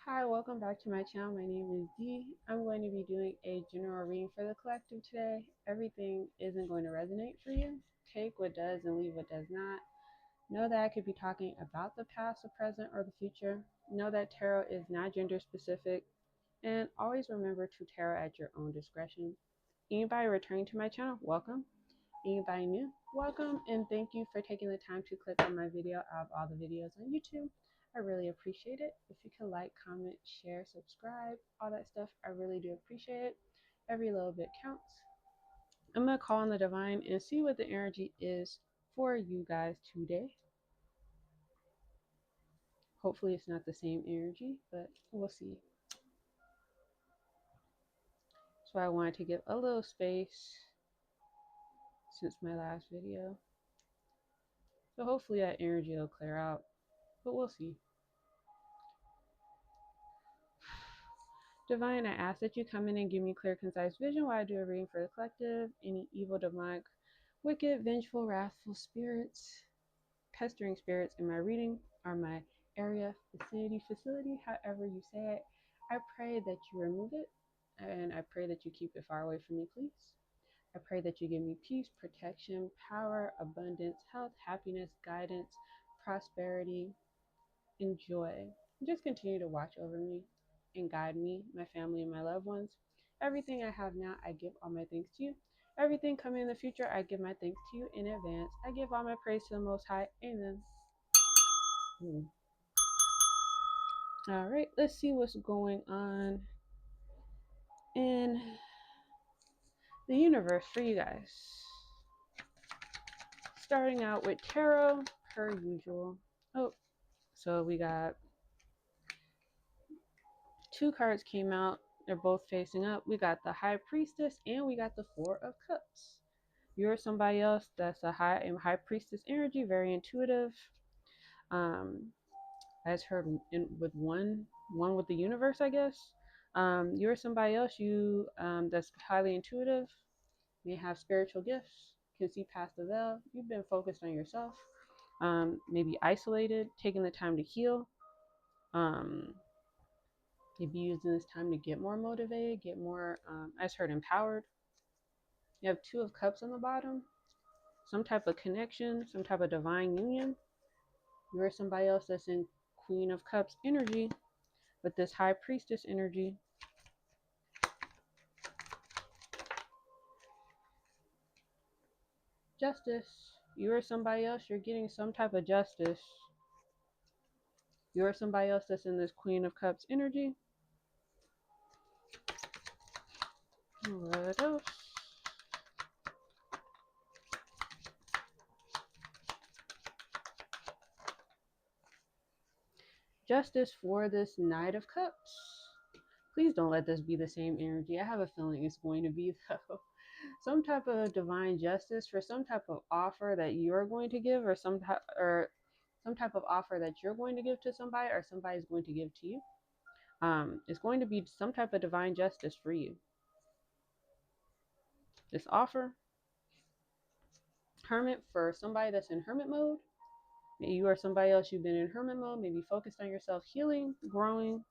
Hi, welcome back to my channel. My name is Dee. I'm going to be doing a general reading for the collective today. Everything isn't going to resonate for you. Take what does and leave what does not. Know that I could be talking about the past, the present, or the future. Know that tarot is not gender specific. And always remember to tarot at your own discretion. Anybody returning to my channel, welcome. Anybody new, welcome, and thank you for taking the time to click on my video out of all the videos on YouTube. I really appreciate it. If you could like, comment, share, subscribe, all that stuff, I really do appreciate it. Every little bit counts. I'm going to call on the divine and see what the energy is for you guys today. Hopefully it's not the same energy, but we'll see. So I wanted to give a little space since my last video. So hopefully that energy will clear out, but we'll see. Divine, I ask that you come in and give me clear, concise vision while I do a reading for the collective. Any evil, demonic, wicked, vengeful, wrathful spirits, pestering spirits in my reading or my area, vicinity, facility, however you say it, I pray that you remove it, and I pray that you keep it far away from me, please. I pray that you give me peace, protection, power, abundance, health, happiness, guidance, prosperity, and joy. Just continue to watch over me and guide me, my family, and my loved ones. Everything I have now, I give all my thanks to you. Everything coming in the future, I give my thanks to you in advance. I give all my praise to the Most High. Amen. All right, let's see what's going on in the universe for you guys. Starting out with tarot, per usual. Oh, so we got two cards came out. They're both facing up. We got the High Priestess and we got the Four of Cups. You're somebody else that's a high priestess energy, very intuitive. As heard with one with the universe, I guess. You're somebody else that's highly intuitive, may have spiritual gifts, can see past the veil. You've been focused on yourself, maybe isolated, taking the time to heal. Maybe using this time to get more motivated, get more, as heard, empowered. You have Two of Cups on the bottom. Some type of connection, some type of divine union. You're somebody else that's in Queen of Cups energy with this High Priestess energy. Justice. You're somebody else, you're getting some type of justice. You're somebody else that's in this Queen of Cups energy. What else? Justice for this Knight of Cups. Please don't let this be the same energy. I have a feeling it's going to be, though. Some type of divine justice for some type of offer that you're going to give, or some type of offer that you're going to give to somebody, or somebody's going to give to you. It's going to be some type of divine justice for you. This offer. Hermit for somebody that's in hermit mode. Maybe you or somebody else, you've been in hermit mode, maybe focused on yourself, healing, growing.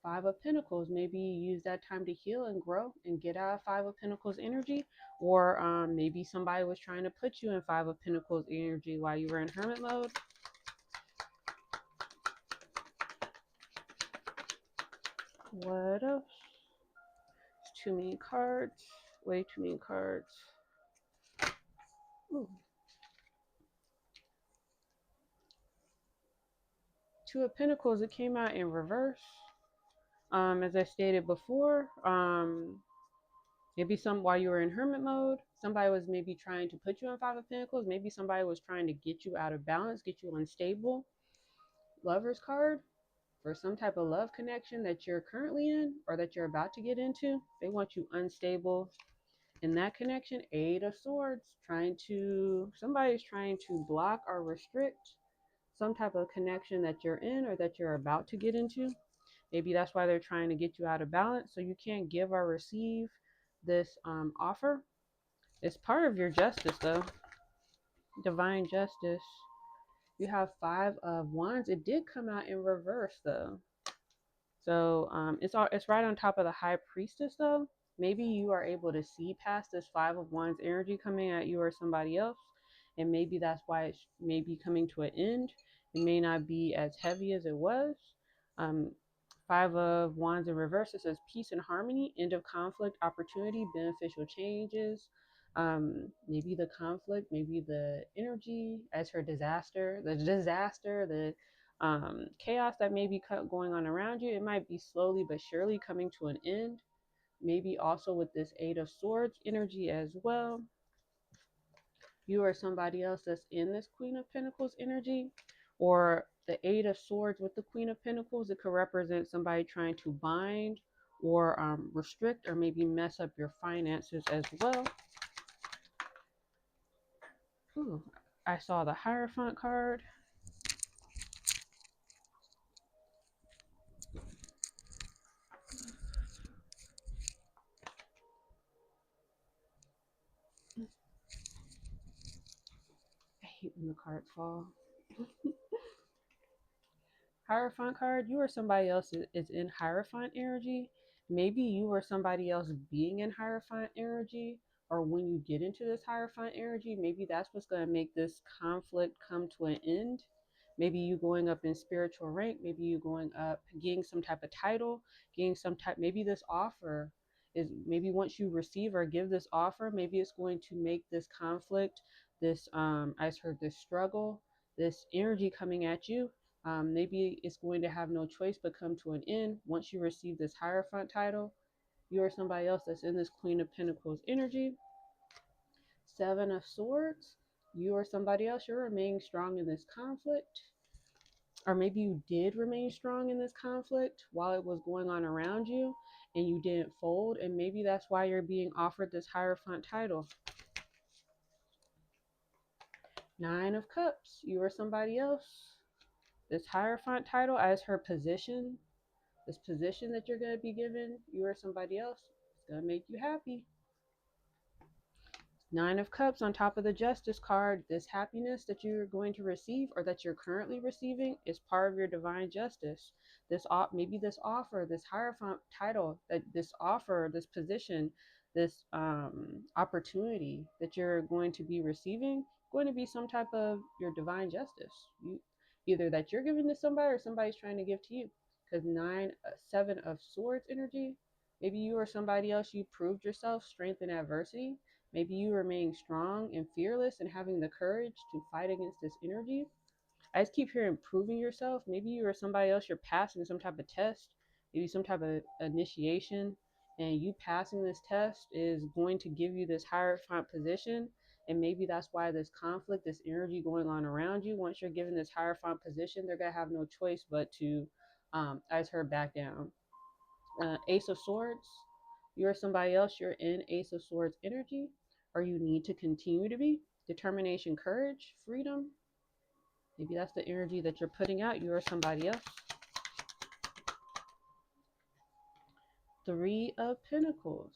Five of Pentacles, maybe use that time to heal and grow and get out of Five of Pentacles energy. Or maybe somebody was trying to put you in Five of Pentacles energy while you were in hermit mode. What else? It's too many cards. Way too many cards. Ooh. Two of Pentacles, it came out in reverse. As I stated before, maybe while you were in hermit mode, somebody was maybe trying to put you in Five of Pentacles. Maybe somebody was trying to get you out of balance, get you unstable. Lover's card for some type of love connection that you're currently in or that you're about to get into. They want you unstable in that connection. Eight of Swords, somebody's trying to block or restrict some type of connection that you're in or that you're about to get into. Maybe that's why they're trying to get you out of balance, so you can't give or receive this offer. It's part of your justice, though. Divine justice. You have Five of Wands. It did come out in reverse though. So it's right on top of the High Priestess though. Maybe you are able to see past this Five of Wands energy coming at you or somebody else, and maybe that's why it may be coming to an end. It may not be as heavy as it was. Um, Five of Wands in reverse, it says peace and harmony, end of conflict, opportunity, beneficial changes. Maybe the conflict, maybe the energy as her disaster, the chaos that may be going on around you. It might be slowly but surely coming to an end. Maybe also with this Eight of Swords energy as well. You or somebody else that's in this Queen of Pentacles energy, or the Eight of Swords with the Queen of Pentacles. It could represent somebody trying to bind or restrict or maybe mess up your finances as well. Ooh, I saw the Hierophant card. I hate when the cards fall. Hierophant card, you or somebody else is in Hierophant energy. Maybe you or somebody else being in Hierophant energy, or when you get into this Hierophant energy, maybe that's what's going to make this conflict come to an end. Maybe you going up in spiritual rank, maybe you going up, getting some type of title, getting some type, maybe this offer is, maybe once you receive or give this offer, maybe it's going to make this conflict, this, I heard this struggle, this energy coming at you, maybe it's going to have no choice but come to an end once you receive this Hierophant title. You or somebody else that's in this Queen of Pentacles energy. Seven of Swords. You or somebody else, you're remaining strong in this conflict. Or maybe you did remain strong in this conflict while it was going on around you and you didn't fold. And maybe that's why you're being offered this Hierophant title. Nine of Cups. You or somebody else. This Hierophant title as her position, this position that you're going to be given, you or somebody else, it's going to make you happy. Nine of Cups on top of the Justice card. This happiness that you're going to receive or that you're currently receiving is part of your divine justice. This maybe this offer, this Hierophant title, that this offer, this position, this opportunity that you're going to be receiving, going to be some type of your divine justice. You either that you're giving to somebody or somebody's trying to give to you. Because Seven of Swords energy. Maybe you or somebody else, you proved yourself strength in adversity. Maybe you remain strong and fearless and having the courage to fight against this energy. I just keep hearing proving yourself. Maybe you or somebody else, you're passing some type of test, maybe some type of initiation, and you passing this test is going to give you this Hierophant position. And maybe that's why this conflict, this energy going on around you, once you're given this Hierophant position, they're going to have no choice but to, as her, back down. Ace of Swords, you're somebody else, you're in Ace of Swords energy, or you need to continue to be. Determination, courage, freedom. Maybe that's the energy that you're putting out, you or somebody else. Three of Pentacles.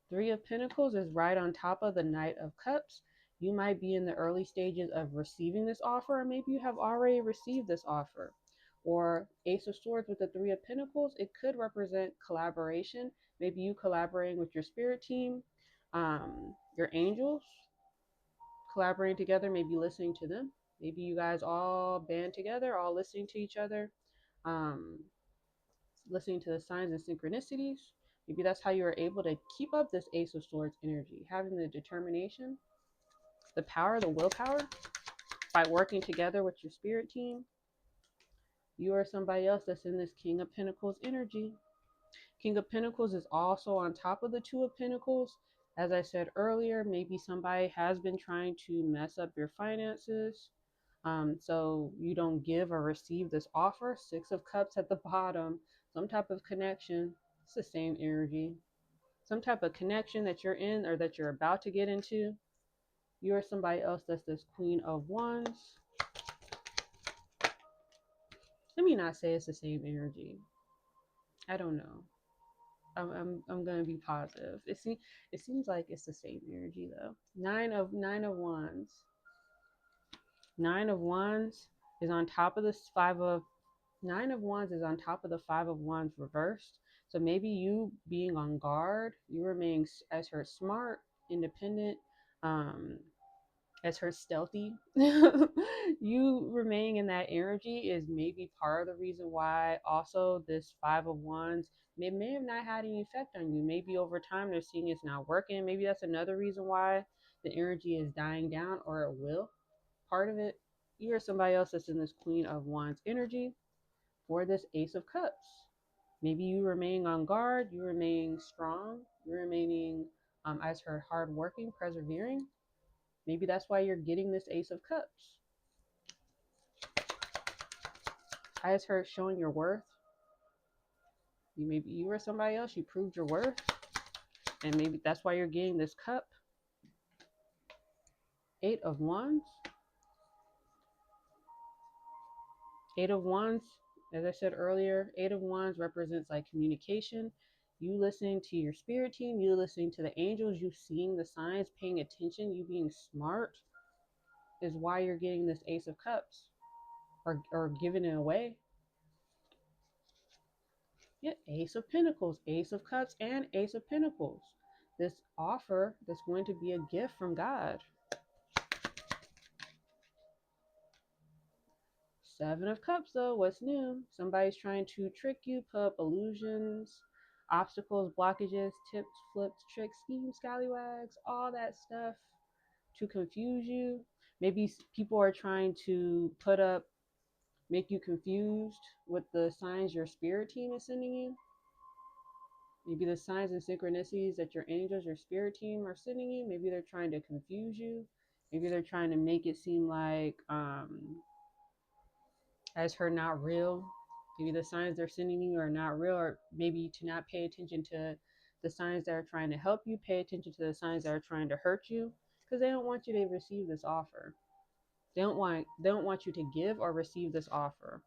Three of Pentacles is right on top of the Knight of Cups. You might be in the early stages of receiving this offer, or maybe you have already received this offer. Or Ace of Swords with the Three of Pentacles, it could represent collaboration. Maybe you collaborating with your spirit team, your angels, collaborating together, maybe listening to them. Maybe you guys all band together, all listening to each other, um, listening to the signs and synchronicities. Maybe that's how you are able to keep up this Ace of Swords energy, having the determination, the power, the willpower, by working together with your spirit team. You or somebody else that's in this King of Pentacles energy. King of Pentacles is also on top of the Two of Pentacles. As I said earlier, maybe somebody has been trying to mess up your finances. So you don't give or receive this offer. Six of Cups at the bottom, some type of connection. It's the same energy. Some type of connection that you're in or that you're about to get into. You or somebody else that's this Queen of Wands. Let me not say it's the same energy. I don't know. I'm gonna be positive. It seems like it's the same energy though. Nine of Wands. Nine of Wands is on top of this five of Nine of Wands is on top of the Five of Wands reversed. So maybe you being on guard, you remain as her smart, independent, um, as her stealthy. You remaining in that energy is maybe part of the reason why also this Five of Wands may have not had any effect on you. Maybe over time they're seeing it's not working. Maybe that's another reason why the energy is dying down, or it will. Part of it, you or somebody else that's in this Queen of Wands energy for this Ace of Cups. Maybe you remain on guard, you remain strong, you're remaining as her hardworking, persevering. Maybe that's why you're getting this Ace of Cups. As her showing your worth. Maybe you or somebody else, you proved your worth, and maybe that's why you're getting this cup. Eight of Wands. Eight of Wands, as I said earlier, Eight of Wands represents like communication. You listening to your spirit team, you listening to the angels, you seeing the signs, paying attention, you being smart is why you're getting this Ace of Cups, or giving it away. Yeah, Ace of Pentacles, Ace of Cups, and Ace of Pentacles. This offer that's going to be a gift from God. Seven of Cups, though, what's new? Somebody's trying to trick you, put up illusions, obstacles, blockages, tips, flips, tricks, schemes, scallywags, all that stuff to confuse you. Maybe people are trying to make you confused with the signs your spirit team is sending you. Maybe the signs and synchronicities that your angels, your spirit team are sending you. Maybe they're trying to confuse you. Maybe they're trying to make it seem like as her not real. Maybe the signs they're sending you are not real, or maybe to not pay attention to the signs that are trying to help you, pay attention to the signs that are trying to hurt you, because they don't want you to receive this offer. They don't want you to give or receive this offer.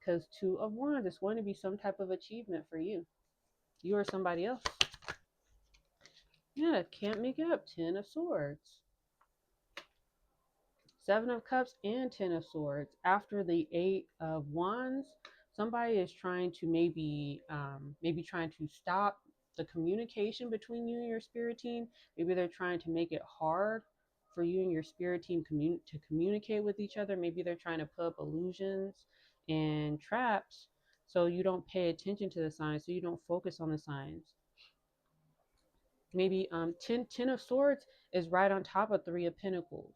Because Two of Wands is going to be some type of achievement for you. You or somebody else. Yeah, can't make it up. Ten of Swords. Seven of Cups and Ten of Swords. After the Eight of Wands, somebody is trying to maybe trying to stop the communication between you and your spirit team. Maybe they're trying to make it hard for you and your spirit team to communicate with each other. Maybe they're trying to put up illusions and traps so you don't pay attention to the signs, so you don't focus on the signs. Maybe ten of Swords is right on top of Three of Pentacles.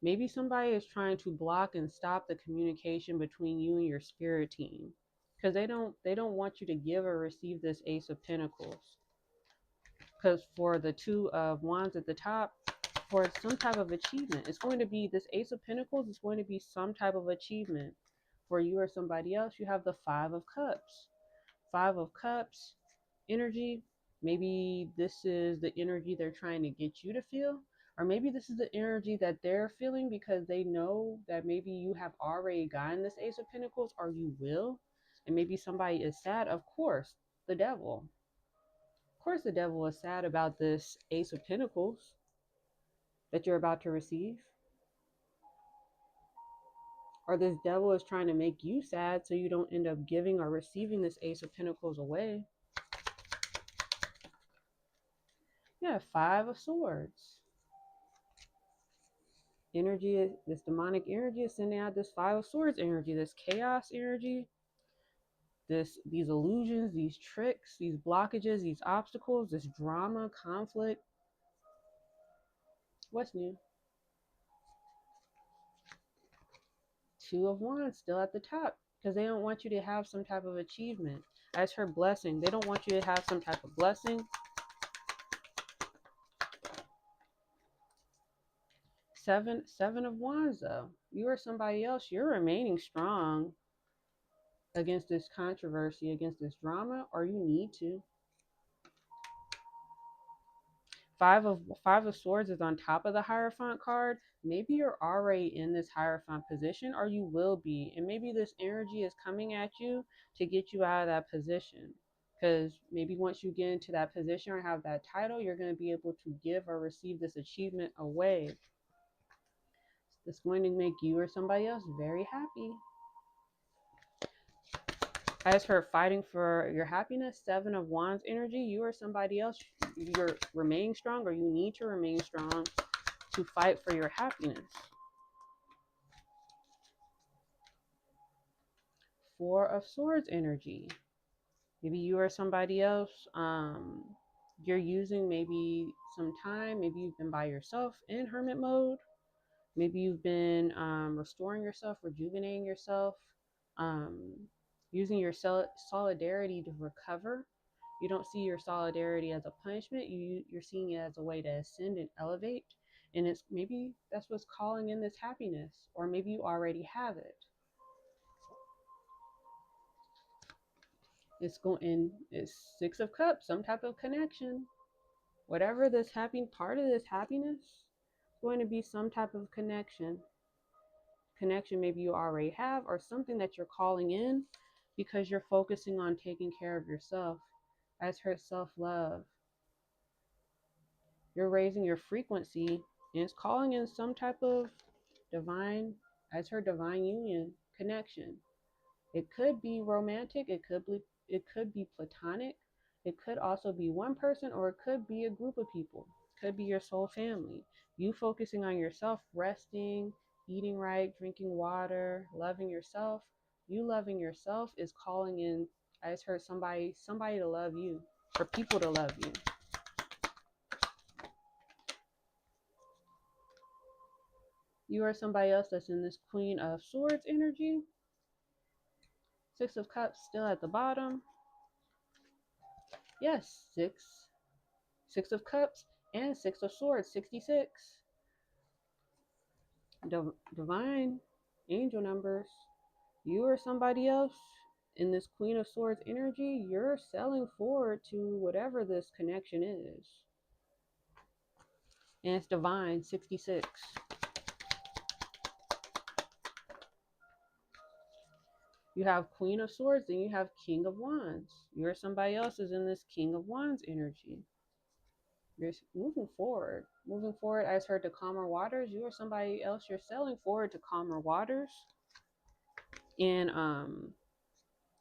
Maybe somebody is trying to block and stop the communication between you and your spirit team, because they don't want you to give or receive this Ace of Pentacles. Because for the Two of Wands at the top, for some type of achievement, it's going to be this Ace of Pentacles is going to be some type of achievement for you or somebody else. You have the Five of Cups. Five of Cups energy. Maybe this is the energy they're trying to get you to feel, or maybe this is the energy that they're feeling because they know that maybe you have already gotten this Ace of Pentacles, or you will, and maybe somebody is sad. Of course, the devil. Of course, the devil is sad about this Ace of Pentacles that you're about to receive. Or this devil is trying to make you sad so you don't end up giving or receiving this Ace of Pentacles away. Yeah, Five of Swords. Energy, this demonic energy is sending out this Five of Swords energy, this chaos energy, these illusions, these tricks, these blockages, these obstacles, this drama, conflict. What's new? Two of Wands still at the top, because they don't want you to have some type of achievement. As her blessing, they don't want you to have some type of blessing. Seven of Wands, though. You or somebody else, you're remaining strong against this controversy, against this drama, or you need to. Five of Swords is on top of the Hierophant card. Maybe you're already in this Hierophant position, or you will be. And maybe this energy is coming at you to get you out of that position. Because maybe once you get into that position or have that title, you're going to be able to give or receive this achievement away. It's going to make you or somebody else very happy. As for fighting for your happiness, Seven of Wands energy, you or somebody else, you're remaining strong, or you need to remain strong to fight for your happiness. Four of Swords energy. Maybe you or somebody else, you're using maybe some time. Maybe you've been by yourself in hermit mode. Maybe you've been restoring yourself, rejuvenating yourself, um, using your solidarity to recover. You don't see your solidarity as a punishment. You're seeing it as a way to ascend and elevate. And it's maybe that's what's calling in this happiness, or maybe you already have it. It's going. It's Six of Cups, some type of connection. Whatever this happy part of this happiness, is going to be some type of connection maybe you already have, or something that you're calling in because you're focusing on taking care of yourself. As her self-love, you're raising your frequency, and it's calling in some type of divine, as her divine union connection. It could be romantic, it could be platonic, it could also be one person, or it could be a group of people. It could be your soul family. You focusing on yourself, resting, eating right, drinking water, loving yourself. You loving yourself is calling in, I just heard somebody to love you, or people to love you. You are somebody else that's in this Queen of Swords energy. Six of Cups still at the bottom. Yes, Six of Cups and Six of Swords, 66. Divine angel numbers. You or somebody else in this Queen of Swords energy, you're selling forward to whatever this connection is. And it's divine, 66. You have Queen of Swords, then you have King of Wands. You or somebody else is in this King of Wands energy. You're moving forward. Moving forward, I just heard, to calmer waters. You or somebody else, you're sailing forward to calmer waters. And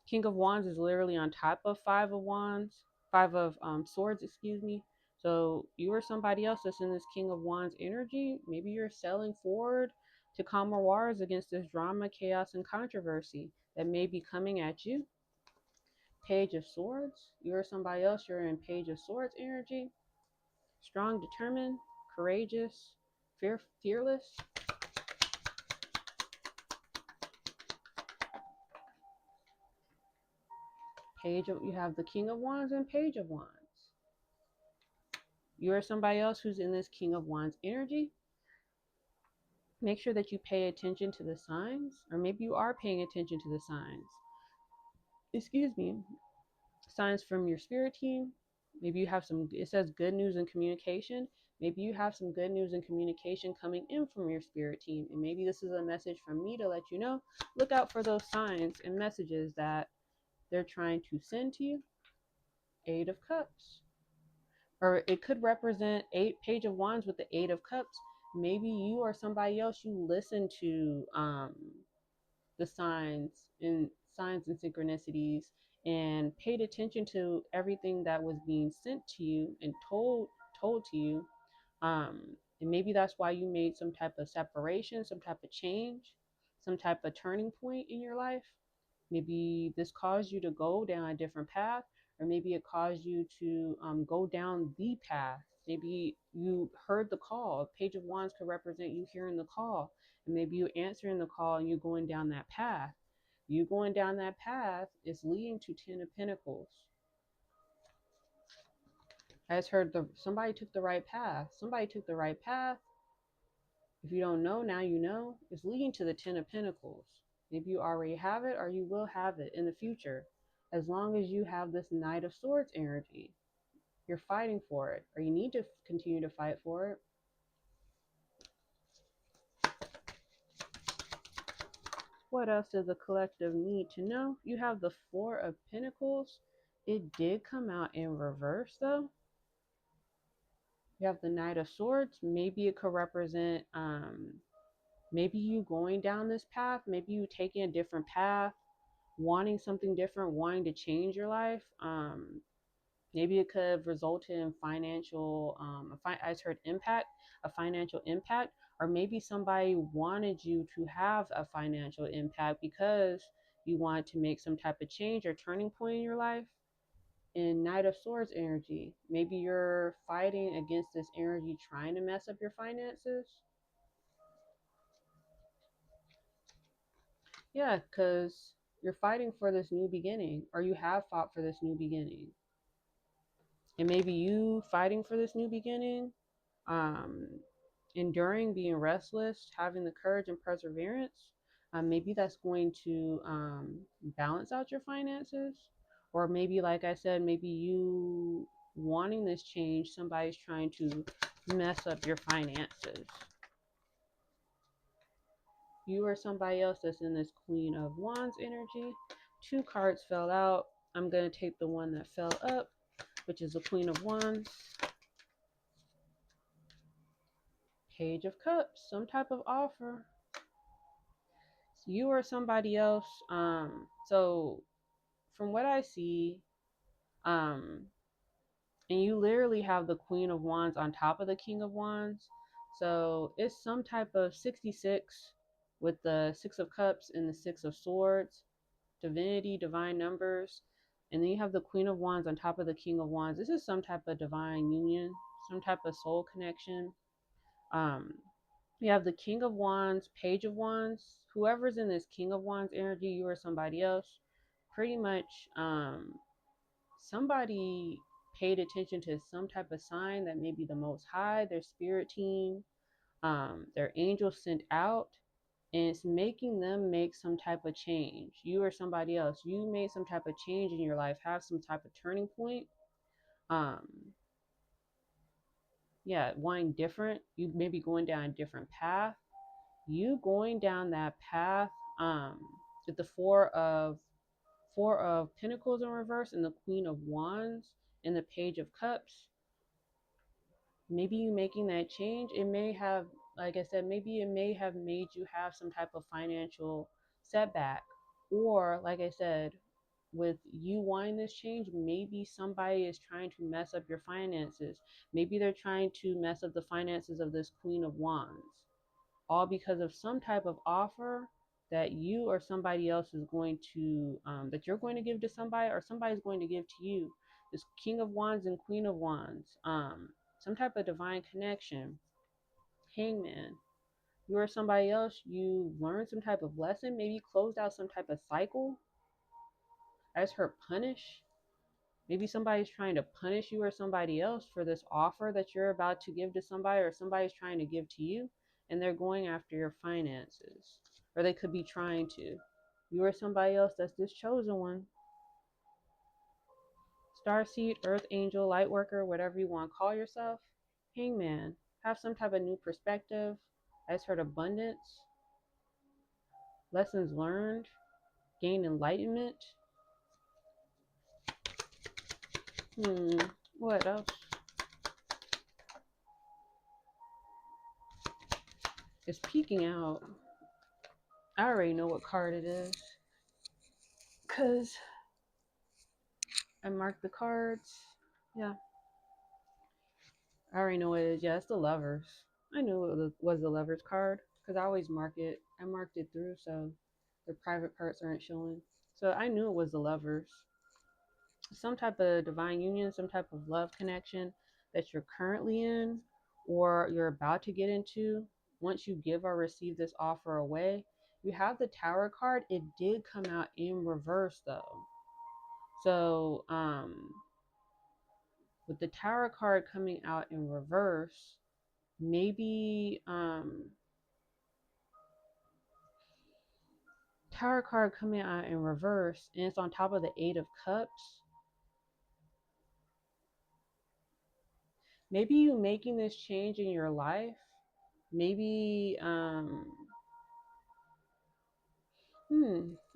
King of Wands is literally on top of Five of Wands, Five of Swords, excuse me. So you or somebody else that's in this King of Wands energy, maybe you're sailing forward to calmer waters against this drama, chaos, and controversy that may be coming at you. Page of Swords. You or somebody else, you're in Page of Swords energy. Strong, determined, courageous, fearless. You have the King of Wands and Page of Wands. You or somebody else who's in this King of Wands energy. Make sure that you pay attention to the signs, or maybe you are paying attention to the signs. Excuse me. Signs from your spirit team. Maybe you have some, it says good news and communication. Maybe you have some good news and communication coming in from your spirit team. And maybe this is a message from me to let you know, look out for those signs and messages that they're trying to send to you. Eight of Cups. Or it could represent Page of Wands with the Eight of Cups. Maybe you or somebody else, you listen to the signs and synchronicities, and paid attention to everything that was being sent to you and told to you. And maybe that's why you made some type of separation, some type of change, some type of turning point in your life. Maybe this caused you to go down a different path, or maybe it caused you to go down the path. Maybe you heard the call. Page of Wands could represent you hearing the call, and maybe you answering the call and you're going down that path. You going down that path is leading to Ten of Pentacles. I just heard somebody took the right path. Somebody took the right path. If you don't know, now you know. It's leading to the Ten of Pentacles. Maybe you already have it, or you will have it in the future. As long as you have this Knight of Swords energy, you're fighting for it, or you need to continue to fight for it. What else does the collective need to know? You have the Four of Pentacles. It did come out in reverse, though. You have the Knight of Swords. Maybe it could represent Maybe you going down this path, maybe you taking a different path, wanting something different, wanting to change your life. Maybe it could have resulted in financial, I just heard impact, a financial impact, or maybe somebody wanted you to have a financial impact because you wanted to make some type of change or turning point in your life. In Knight of Swords energy, maybe you're fighting against this energy trying to mess up your finances. Yeah, because you're fighting for this new beginning, or you have fought for this new beginning. And maybe you fighting for this new beginning, um, enduring, being restless, having the courage and perseverance, maybe that's going to balance out your finances. Or maybe, like I said, maybe you wanting this change, somebody's trying to mess up your finances. You or somebody else that's in this Queen of Wands energy. 2 cards fell out. I'm going to take the one that fell up, which is the Queen of Wands. Page of Cups, some type of offer. You or somebody else. So from what I see, um, and you literally have the Queen of Wands on top of the King of Wands. So it's some type of 66 with the 6 of Cups and the 6 of Swords, divinity, divine numbers. And then you have the Queen of Wands on top of the King of Wands. This is some type of divine union, some type of soul connection. Um, you have the King of Wands, Page of Wands. Whoever's in this King of Wands energy, you or somebody else, pretty much somebody paid attention to some type of sign that may be the Most High, their spirit team, their angel sent out, and it's making them make some type of change. You or somebody else, you made some type of change in your life, have some type of turning point. Um, yeah, wanting different. You may be going down a different path. You going down that path, with the four of Pentacles in reverse and the Queen of Wands and the Page of Cups. Maybe you making that change, it may have, like I said, maybe it may have made you have some type of financial setback. Or, like I said, with you wanting this change, maybe somebody is trying to mess up your finances. Maybe they're trying to mess up the finances of this Queen of Wands. All because of some type of offer that you or somebody else is going to, that you're going to give to somebody, or somebody's going to give to you. This King of Wands and Queen of Wands. Some type of divine connection. Hangman. You or somebody else, you learned some type of lesson, maybe closed out some type of cycle. As her punish. Maybe somebody's trying to punish you or somebody else for this offer that you're about to give to somebody, or somebody's trying to give to you, and they're going after your finances. Or they could be trying to. You or somebody else that's this chosen one. Starseed, Earth Angel, Lightworker, whatever you want to call yourself. Hangman. Have some type of new perspective. I just heard abundance. Lessons learned. Gain enlightenment. What else? It's peeking out. I already know what card it is, because I marked the cards. Yeah, I already know what it is. Yeah, it's the Lovers. I knew it was the Lovers card, because I always mark it. I marked it through, so the private parts aren't showing. So I knew it was the Lovers. Some type of divine union, some type of love connection that you're currently in, or you're about to get into. Once you give or receive this offer away, you have the Tower card. It did come out in reverse though. So with the Tower card coming out in reverse, maybe Tower card coming out in reverse, and it's on top of the Eight of Cups. Maybe you making this change in your life. Maybe I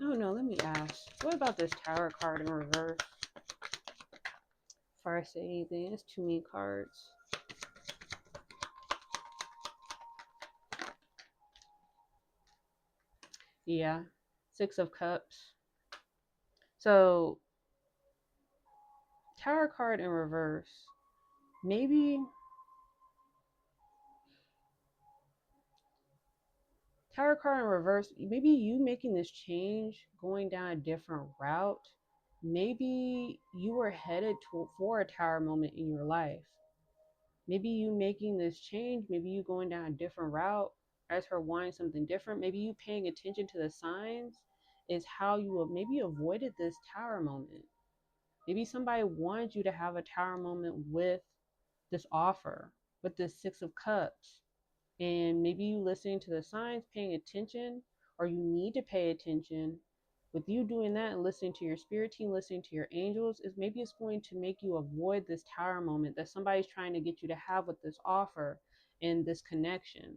don't know, let me ask. What about this Tower card in reverse? Before I say anything, it's too many cards. Yeah. Six of Cups. So, Tower card in reverse. Maybe Tower card in reverse. Maybe you making this change, going down a different route. Maybe you were headed for a tower moment in your life. Maybe you making this change, maybe you going down a different route as her wanting something different. Maybe you paying attention to the signs is how you maybe avoided this tower moment. Maybe somebody wanted you to have a tower moment with this offer, with this Six of Cups. And maybe you listening to the signs, paying attention, or you need to pay attention. With you doing that and listening to your spirit team, listening to your angels, is maybe it's going to make you avoid this tower moment that somebody's trying to get you to have with this offer and this connection.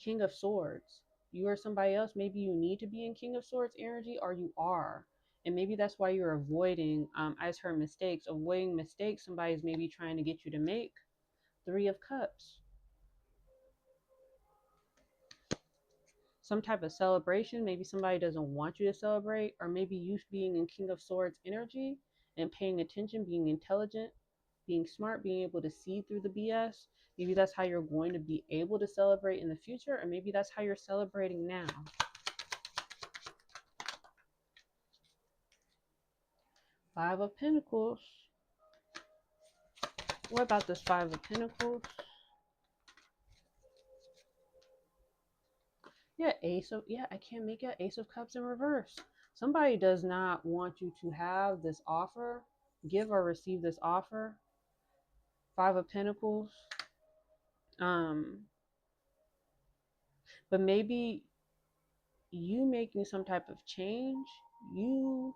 King of Swords. You or somebody else, maybe you need to be in King of Swords energy, or you are. And maybe that's why you're avoiding, as her mistakes, avoiding mistakes somebody's maybe trying to get you to make. Three of Cups. Some type of celebration. Maybe somebody doesn't want you to celebrate, or maybe you being in King of Swords energy and paying attention, being intelligent, being smart, being able to see through the BS. Maybe that's how you're going to be able to celebrate in the future, or maybe that's how you're celebrating now. Five of Pentacles. What about this Five of Pentacles? Yeah, I can't make it. Ace of Cups in reverse. Somebody does not want you to have this offer, give or receive this offer. Five of Pentacles. But maybe you making some type of change, you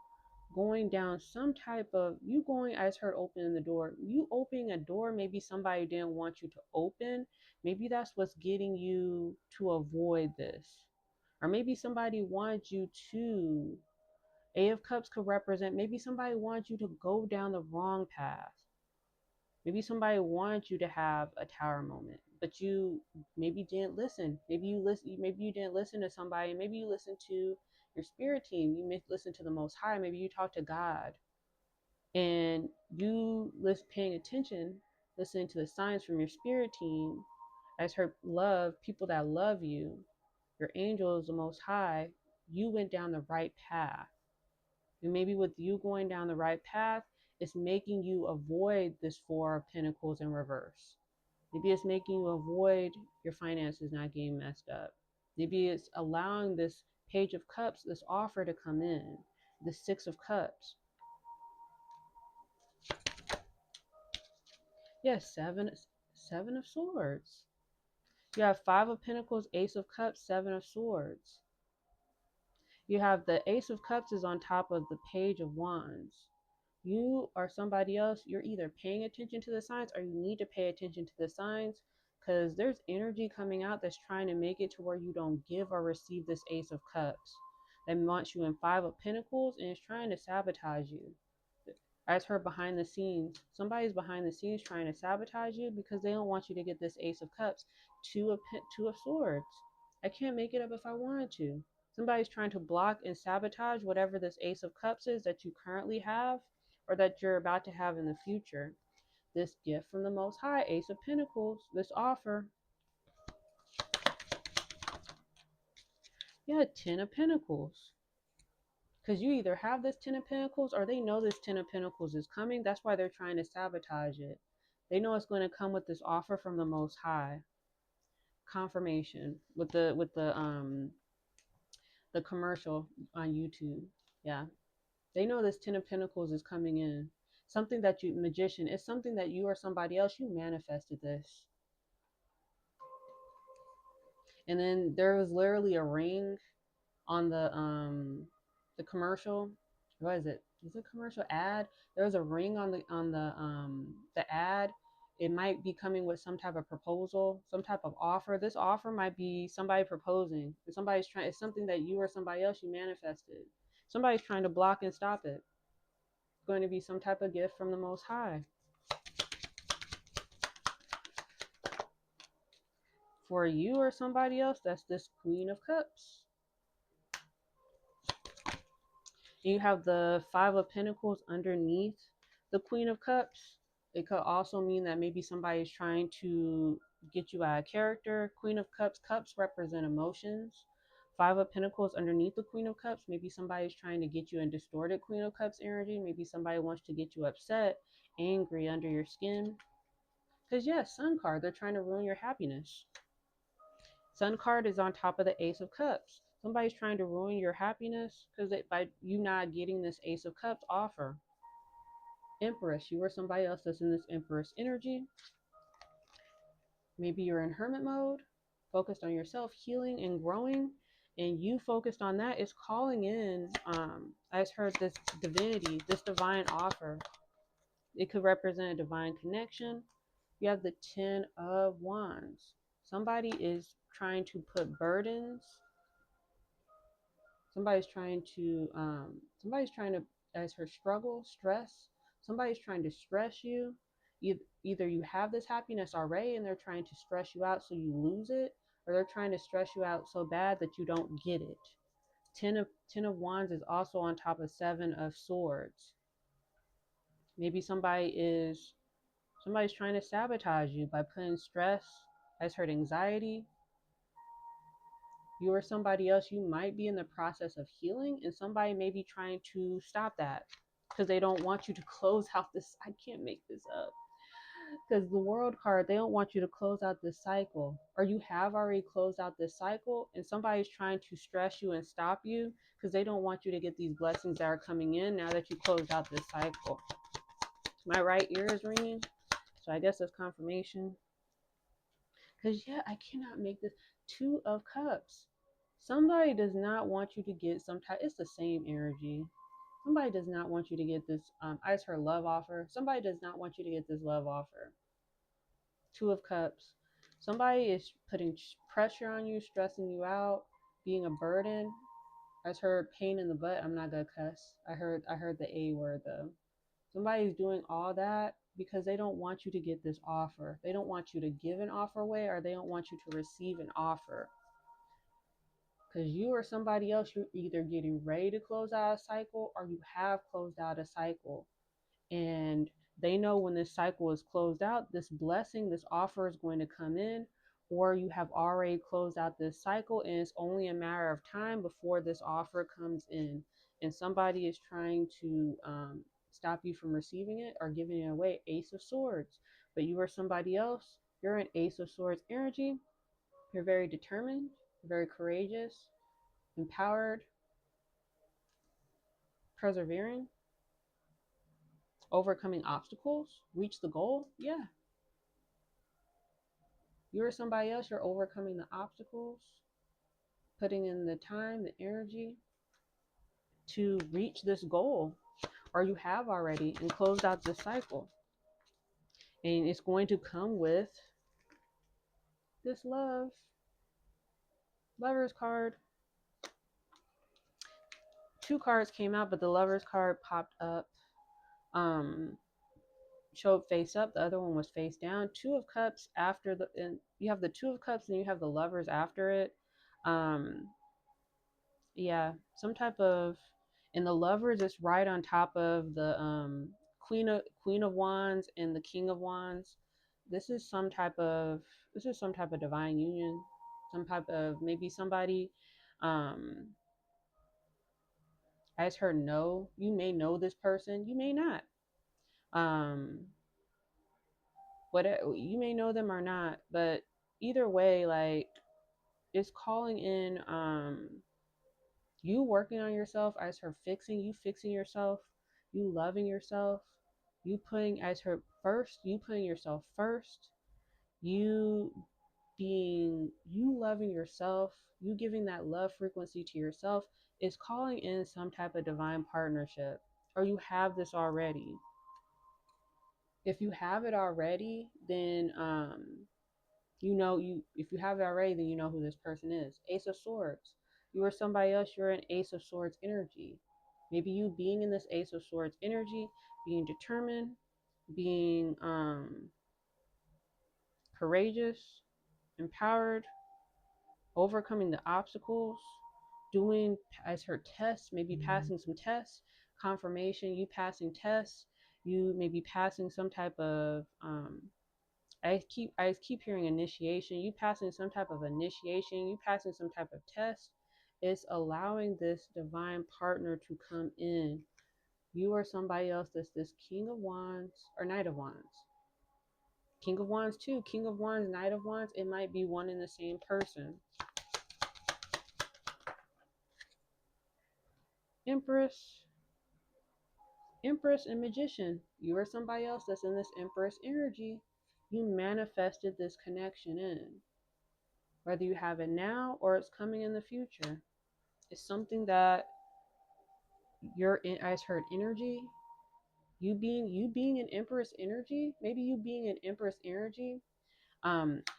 going down some type of, you going, I just heard opening the door, you opening a door maybe somebody didn't want you to open. Maybe that's what's getting you to avoid this. Or maybe somebody wanted you to, Eight of Cups could represent, maybe somebody wanted you to go down the wrong path. Maybe somebody wanted you to have a tower moment, but you maybe didn't listen. Maybe you listen. Maybe you didn't listen to somebody. Maybe you listened to your spirit team. You may listen to the Most High. Maybe you talk to God, and you list paying attention, listening to the signs from your spirit team. As her love, people that love you, your angels, the Most High. You went down the right path. And maybe with you going down the right path, it's making you avoid this Four of Pentacles in reverse. Maybe it's making you avoid your finances not getting messed up. Maybe it's allowing this Page of Cups, this offer to come in, the Six of Cups. Yes, seven of Swords. You have Five of Pentacles, Ace of Cups, Seven of Swords. You have the Ace of Cups is on top of the Page of Wands. You or somebody else, you're either paying attention to the signs, or you need to pay attention to the signs, because there's energy coming out that's trying to make it to where you don't give or receive this Ace of Cups. That wants you in Five of Pentacles and is trying to sabotage you. As her behind the scenes, somebody's behind the scenes trying to sabotage you because they don't want you to get this Ace of Cups. Two of Swords. I can't make it up if I wanted to. Somebody's trying to block and sabotage whatever this Ace of Cups is that you currently have, or that you're about to have in the future. This gift from the Most High, Ace of Pentacles, this offer. Yeah, Ten of Pentacles. Because you either have this Ten of Pentacles, or they know this Ten of Pentacles is coming. That's why they're trying to sabotage it. They know it's going to come with this offer from the Most High. Confirmation with the commercial on YouTube. Yeah. They know this Ten of Pentacles is coming in. Something that you, Magician, it's something that you or somebody else, you manifested this. And then there was literally a ring on the commercial. What is it? Is it commercial ad? There was a ring on the ad. It might be coming with some type of proposal, some type of offer. This offer might be somebody proposing. And somebody's trying, it's something that you or somebody else you manifested. Somebody's trying to block and stop it. It's going to be some type of gift from the Most High. For you or somebody else, that's this Queen of Cups. And you have the Five of Pentacles underneath the Queen of Cups. It could also mean that maybe somebody is trying to get you out of character. Queen of Cups, cups represent emotions. Five of Pentacles underneath the Queen of Cups. Maybe somebody's trying to get you in distorted Queen of Cups energy. Maybe somebody wants to get you upset, angry, under your skin. Because yes, Sun card, they're trying to ruin your happiness. Sun card is on top of the Ace of Cups. Somebody's trying to ruin your happiness because by you not getting this Ace of Cups offer. Empress, you or somebody else that's in this Empress energy. Maybe you're in hermit mode, focused on yourself, healing and growing, and you focused on that is calling in. I just heard this divinity, this divine offer. It could represent a divine connection. You have the Ten of Wands. Somebody is trying to put burdens. Somebody's trying to, as her struggle, stress. Somebody's trying to stress you. Either you have this happiness already and they're trying to stress you out so you lose it, or they're trying to stress you out so bad that you don't get it. Ten of Wands is also on top of Seven of Swords. Maybe somebody's trying to sabotage you by putting stress, as heard anxiety. You or somebody else, you might be in the process of healing, and somebody may be trying to stop that because they don't want you to close out this. I can't make this up. Because the World card, they don't want you to close out this cycle, or you have already closed out this cycle, and somebody's trying to stress you and stop you because they don't want you to get these blessings that are coming in now that you closed out this cycle. My right ear is ringing, so I guess that's confirmation. Because yeah, I cannot make this. Two of Cups. Somebody does not want you to get some type. It's the same energy. Somebody does not want you to get this. I just heard love offer. Somebody does not want you to get this love offer. Two of Cups. Somebody is putting pressure on you, stressing you out, being a burden. I just heard pain in the butt. I'm not gonna cuss. I heard the A word though. Somebody's doing all that because they don't want you to get this offer. They don't want you to give an offer away, or they don't want you to receive an offer. Because you or somebody else, you're either getting ready to close out a cycle or you have closed out a cycle. And they know when this cycle is closed out, this blessing, this offer is going to come in, or you have already closed out this cycle and it's only a matter of time before this offer comes in. And somebody is trying to stop you from receiving it or giving it away. Ace of Swords. But you or somebody else, you're an Ace of Swords energy. You're very determined, very courageous, empowered, persevering, overcoming obstacles, reach the goal. Yeah. You or somebody else, you're overcoming the obstacles, putting in the time, the energy to reach this goal, or you have already and closed out this cycle. And it's going to come with this Lover's card. Two cards came out, but the Lover's card popped up. Showed face up, the other one was face down. Two of Cups after the, and you have the Two of Cups and you have the Lovers after it. Yeah, some type of, and the Lovers is right on top of the Queen of Wands and the King of Wands. This is some type of, divine union, some type of, maybe somebody, I just heard no. You may know this person, you may not. What, you may know them or not, but either way, like, it's calling in you working on yourself, as her you fixing yourself, you loving yourself, you putting, as her first, you putting yourself first, you you loving yourself, you giving that love frequency to yourself, is calling in some type of divine partnership. Or you have this already. If you have it already, then if you have it already, then you know who this person is. Ace of Swords. You or somebody else, you're an Ace of Swords energy. Maybe you being in this Ace of Swords energy, being determined, being courageous, empowered, overcoming the obstacles, doing, as her tests, maybe passing some tests, confirmation, you passing tests, you may be passing some type of I keep hearing initiation, you passing some type of initiation, you passing some type of test. It's allowing this divine partner to come in. You or somebody else that's this King of Wands or Knight of Wands. King of Wands too. King of Wands, Knight of Wands. It might be one and the same person. Empress. Empress and Magician. You or somebody else that's in this Empress energy. You manifested this connection in. Whether you have it now or it's coming in the future. It's something that you're in, as her energy. You being an Empress energy. Maybe you being an Empress energy.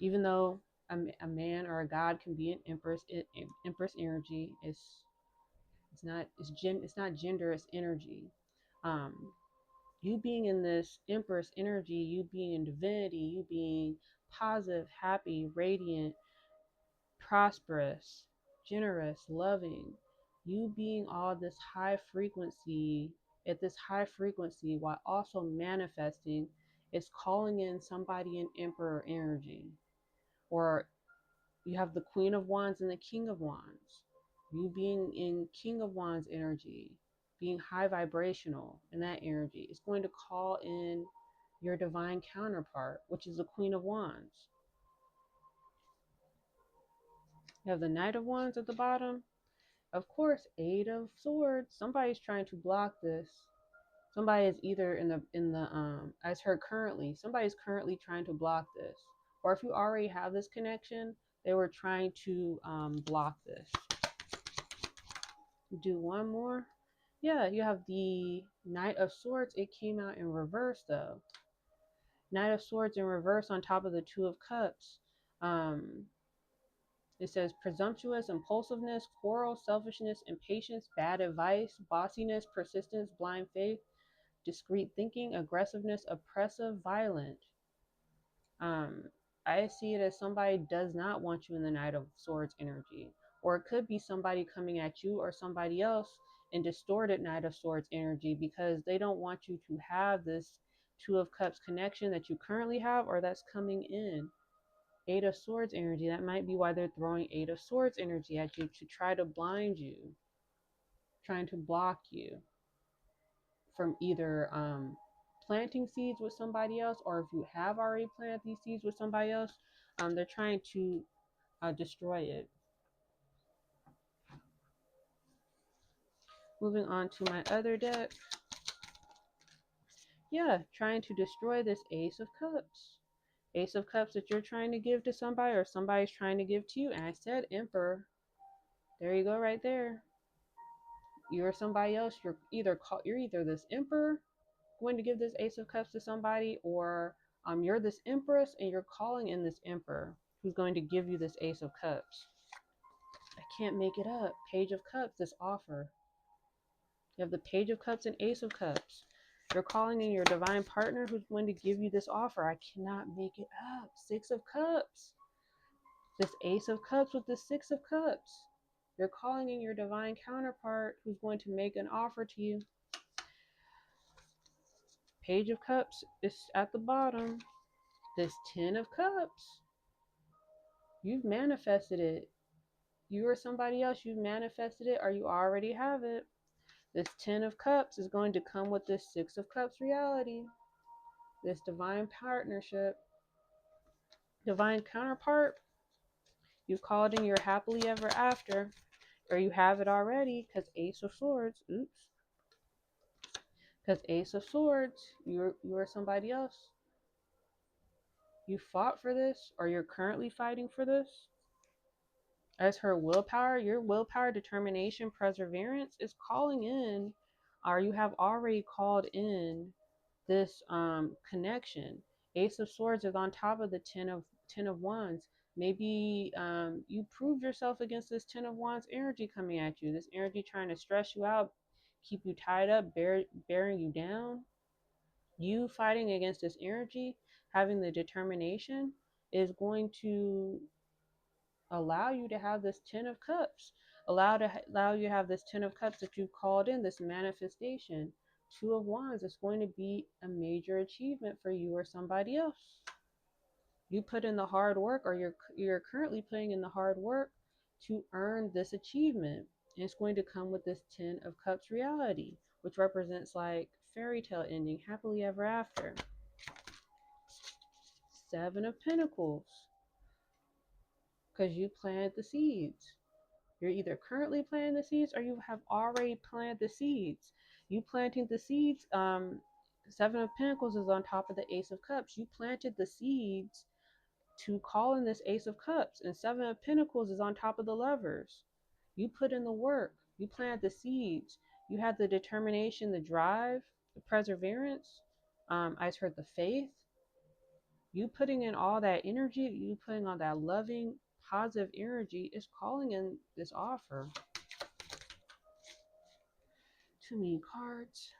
Even though a man or a god can be an empress energy, it's not gender, it's energy. um you being in this empress energy, you being in divinity, you being positive, happy, radiant, prosperous, generous, loving, you being all this high frequency, at this high frequency while also manifesting, is calling in somebody in emperor energy. Or you have the Queen of Wands and the King of Wands. You being in King of Wands energy, being high vibrational in that energy, is going to call in your divine counterpart, which is the Queen of Wands. You have the Knight of Wands at the bottom. Of course, Eight of Swords. Somebody's trying to block this. Somebody is either as her currently, somebody's currently trying to block this. Or if you already have this connection, they were trying to block this. Do one more. Yeah, you have the Knight of Swords. It came out in reverse though. Knight of Swords in reverse on top of the Two of Cups. It says presumptuous, impulsiveness, quarrel, selfishness, impatience, bad advice, bossiness, persistence, blind faith, discreet thinking, aggressiveness, oppressive, violent. I see it as somebody does not want you in the Knight of Swords energy. Or it could be somebody coming at you or somebody else in distorted Knight of Swords energy because they don't want you to have this Two of Cups connection that you currently have or that's coming in. Eight of Swords energy, that might be why they're throwing Eight of Swords energy at you, to try to blind you, trying to block you from either planting seeds with somebody else, or if you have already planted these seeds with somebody else, they're trying to destroy it. Moving on to my other deck. Yeah, trying to destroy this Ace of Cups. Ace of Cups that you're trying to give to somebody or somebody's trying to give to you. And I said Emperor. There you go right there. You or somebody else, you're either this Emperor going to give this Ace of Cups to somebody, or you're this Empress and you're calling in this Emperor who's going to give you this Ace of Cups. I can't make it up. Page of Cups, this offer. You have the Page of Cups and Ace of Cups. You're calling in your divine partner who's going to give you this offer. I cannot make it up. Six of Cups. This Ace of Cups with the Six of Cups. You're calling in your divine counterpart who's going to make an offer to you. Page of Cups is at the bottom. This Ten of Cups. You've manifested it. You or somebody else, you've manifested it or you already have it. This Ten of Cups is going to come with this Six of Cups reality. This divine partnership. Divine counterpart. You've called in your happily ever after. Or you have it already because Ace of Swords. Oops. Because Ace of Swords, you or somebody else. You fought for this or you're currently fighting for this. As her willpower, your willpower, determination, perseverance is calling in, or you have already called in this connection. Ace of Swords is on top of the Ten of Wands. Maybe you proved yourself against this Ten of Wands energy coming at you. This energy trying to stress you out, keep you tied up, bearing you down. You fighting against this energy, having the determination, is going to allow you to have this Ten of Cups. Allow you to have this 10 of cups that you've called in, this manifestation. 2 of wands is going to be a major achievement for you or somebody else. You put in the hard work, or you're currently putting in the hard work to earn this achievement. And it's going to come with this 10 of cups reality, which represents like fairy tale ending, happily ever after. 7 of pentacles, because you planted the seeds. You're either currently planting the seeds or you have already planted the seeds. You planting the seeds, 7 of pentacles is on top of the ace of cups. You planted the seeds to call in this ace of cups, and 7 of pentacles is on top of the lovers. You put in the work, you planted the seeds, you had the determination, the drive, the perseverance. I just heard the faith. You putting in all that energy, you putting on that loving, positive energy is calling in this offer. Too many cards.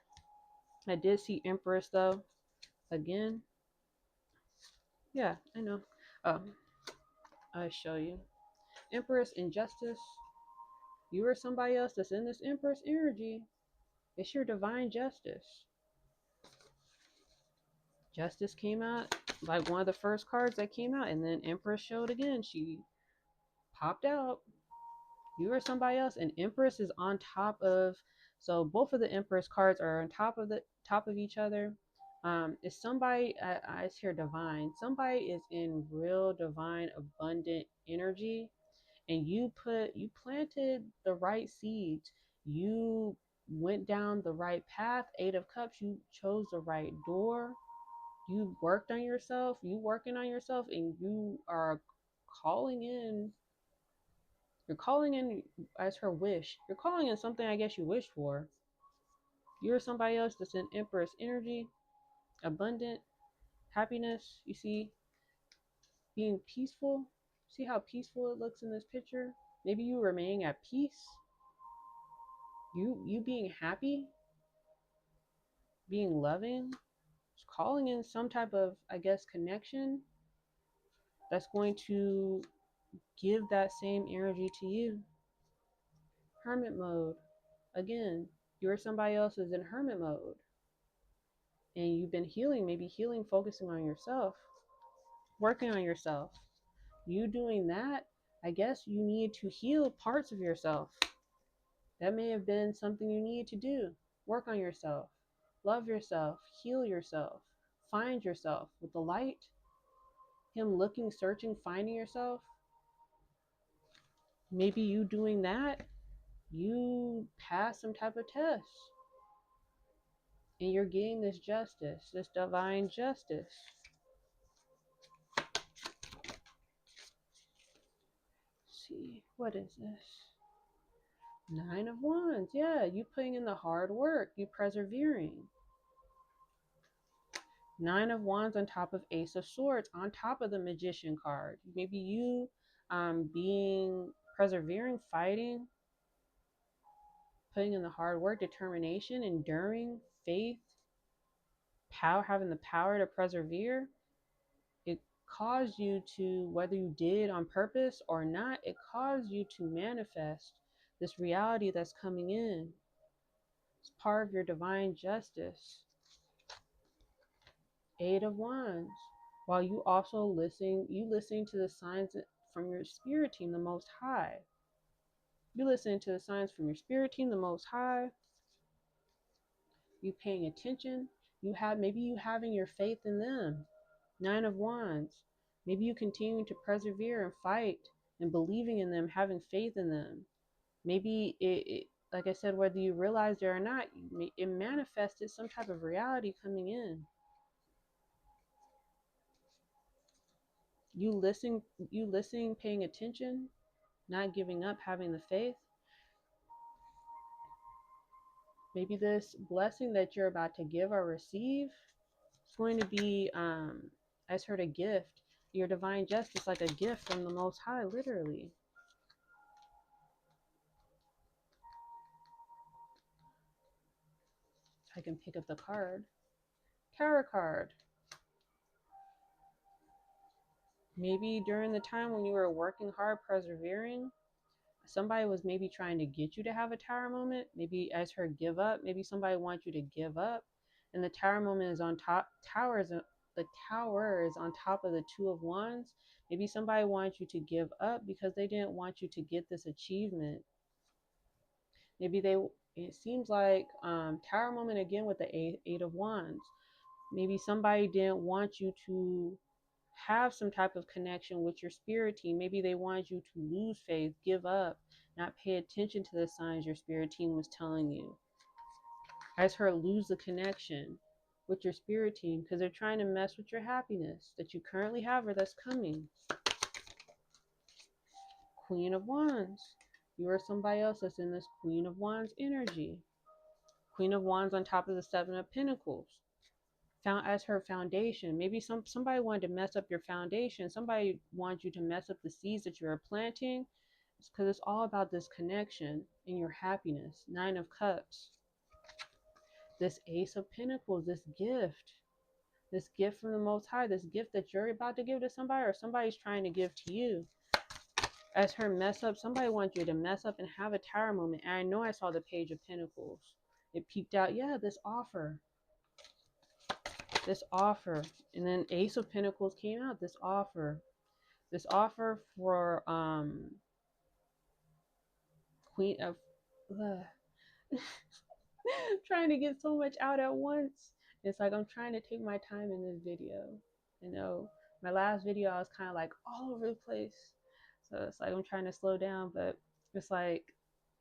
I did see Empress though. Again. Yeah, I know. I'll show you. Empress, injustice. You or somebody else that's in this Empress energy. It's your divine justice. Justice came out like one of the first cards that came out, and then Empress showed again. She popped out. You or somebody else, and Empress is on top of. So both of the Empress cards are on top of each other. Is somebody I hear divine. Somebody is in real divine abundant energy, and you planted the right seeds. You went down the right path. 8 of cups. You chose the right door. You worked on yourself. You working on yourself, and you are calling in. You're calling in as her wish. You're calling in something I guess you wished for. You're somebody else that's in Empress energy, abundant, happiness. You see, being peaceful. See how peaceful it looks in this picture? Maybe you remaining at peace. You being happy, being loving, calling in some type of, I guess, connection that's going to give that same energy to you. Hermit mode. Again, you or somebody else is in hermit mode. And you've been healing, maybe healing, focusing on yourself, working on yourself. You doing that, I guess you need to heal parts of yourself. That may have been something you need to do. Work on yourself, love yourself, heal yourself, find yourself with the light. Him looking, searching, finding yourself. Maybe you doing that, you pass some type of test. And you're getting this justice, this divine justice. Let's see, what is this? 9 of wands. Yeah, you putting in the hard work, you persevering. 9 of wands on top of ace of swords, on top of the magician card. Maybe you being persevering, fighting, putting in the hard work, determination, enduring, faith, power, having the power to persevere. It caused you to, whether you did on purpose or not, it caused you to manifest this reality that's coming in. It's part of your divine justice. 8 of wands. While you also listening to the signs from your spirit team, the Most High. You listening to the signs from your spirit team, the Most High. You paying attention. Maybe you having your faith in them. 9 of wands. Maybe you continue to persevere and fight and believing in them, having faith in them. Maybe it like I said, whether you realized it or not, it manifested some type of reality coming in. You listening, paying attention, not giving up, having the faith. Maybe this blessing that you're about to give or receive is going to be, I just heard a gift. Your divine justice, like a gift from the Most High, literally. I can pick up the card. Tarot card. Maybe during the time when you were working hard, persevering, somebody was maybe trying to get you to have a tower moment. Maybe as her give up. Maybe somebody wants you to give up, and the tower moment is on top. The tower is on top of the Two of Wands. Maybe somebody wants you to give up because they didn't want you to get this achievement. Maybe they. It seems like tower moment again with the eight of Wands. Maybe somebody didn't want you to have some type of connection with your spirit team. Maybe they wanted you to lose faith, give up, not pay attention to the signs your spirit team was telling you. As her lose the connection with your spirit team because they're trying to mess with your happiness that you currently have or that's coming. Queen of Wands. You or somebody else that's in this Queen of Wands energy. Queen of Wands on top of the Seven of Pentacles. Found as her foundation. Maybe somebody wanted to mess up your foundation. Somebody wants you to mess up the seeds that you're planting. It's because it's all about this connection and your happiness. Nine of Cups. This Ace of Pentacles, this gift from the Most High, this gift that you're about to give to somebody or somebody's trying to give to you. As her mess up, somebody wants you to mess up and have a tower moment. And I know I saw the Page of Pentacles. It peeked out. Yeah, this offer. And then Ace of Pentacles came out. This offer for Queen of trying to get so much out at once. It's like I'm trying to take my time in this video. You know, my last video I was kind of like all over the place, so it's like I'm trying to slow down. But it's like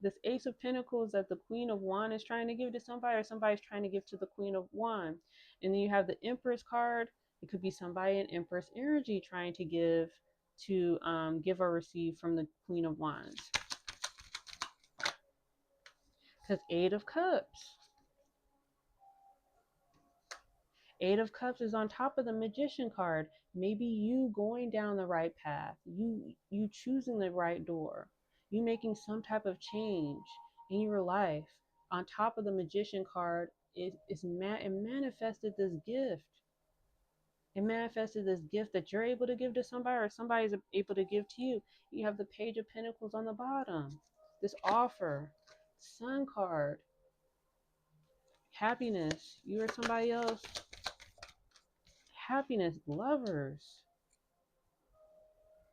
this Ace of Pentacles that the Queen of Wands is trying to give to somebody, or somebody's trying to give to the Queen of Wands. And then you have the Empress card. It could be somebody in Empress energy trying to give or receive from the Queen of Wands. Because Eight of Cups. Eight of Cups is on top of the Magician card. Maybe you going down the right path. You choosing the right door. You making some type of change in your life. On top of the Magician card, it manifested this gift. It manifested this gift that you're able to give to somebody or somebody's able to give to you. You have the Page of Pentacles on the bottom. This offer. Sun card. Happiness. You or somebody else. Happiness. Lovers.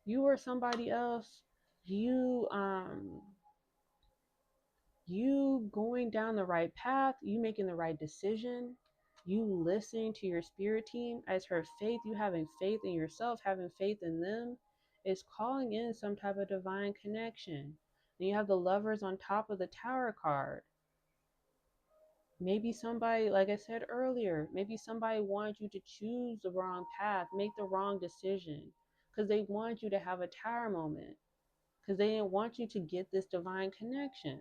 You or somebody else. You going down the right path. You making the right decision. You listening to your spirit team. As her faith, you having faith in yourself, having faith in them, is calling in some type of divine connection. And you have the Lovers on top of the Tower card. Maybe somebody, like I said earlier, maybe somebody wants you to choose the wrong path, make the wrong decision, because they want you to have a tower moment, because they didn't want you to get this divine connection.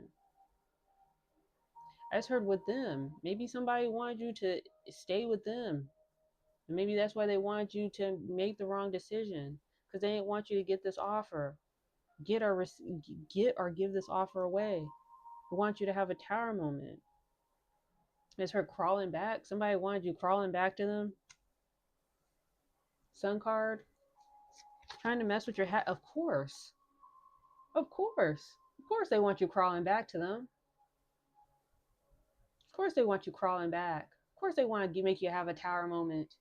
As heard with them, maybe somebody wanted you to stay with them. And maybe that's why they wanted you to make the wrong decision, because they didn't want you to get this offer, get or give this offer away. They want you to have a tower moment. It's her crawling back. Somebody wanted you crawling back to them. Sun card. Trying to mess with your hat. Of course. Of course. Of course they want you crawling back to them. Of course they want you crawling back. Of course they want to make you have a tower moment.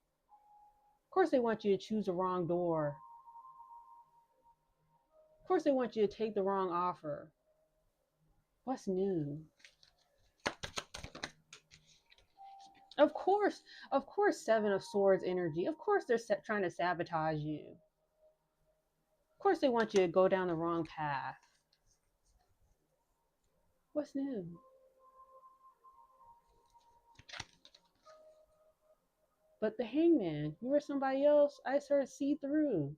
Of course they want you to choose the wrong door. Of course they want you to take the wrong offer. What's new? Of course, Seven of Swords energy. Of course they're trying to sabotage you. Of course they want you to go down the wrong path. What's new? But the Hangman, you or somebody else, I started see through.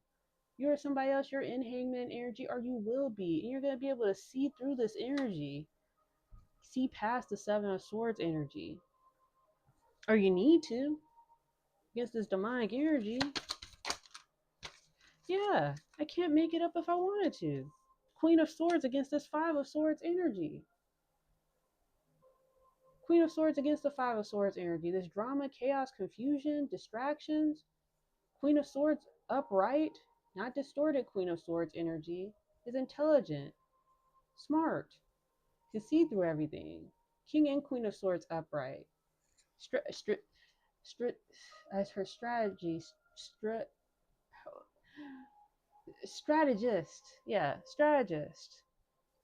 You or somebody else, you're in Hangman energy, or you will be. And you're going to be able to see through this energy. See past the Seven of Swords energy. Or you need to. Against this demonic energy. Yeah, I can't make it up if I wanted to. Queen of Swords against this Five of Swords energy. Queen of Swords against the Five of Swords energy. This drama, chaos, confusion, distractions. Queen of Swords upright, not distorted Queen of Swords energy, is intelligent. smart, can see through everything. King and Queen of Swords upright. Stri- stri- stri- as her strategy, strategist. Yeah, strategist.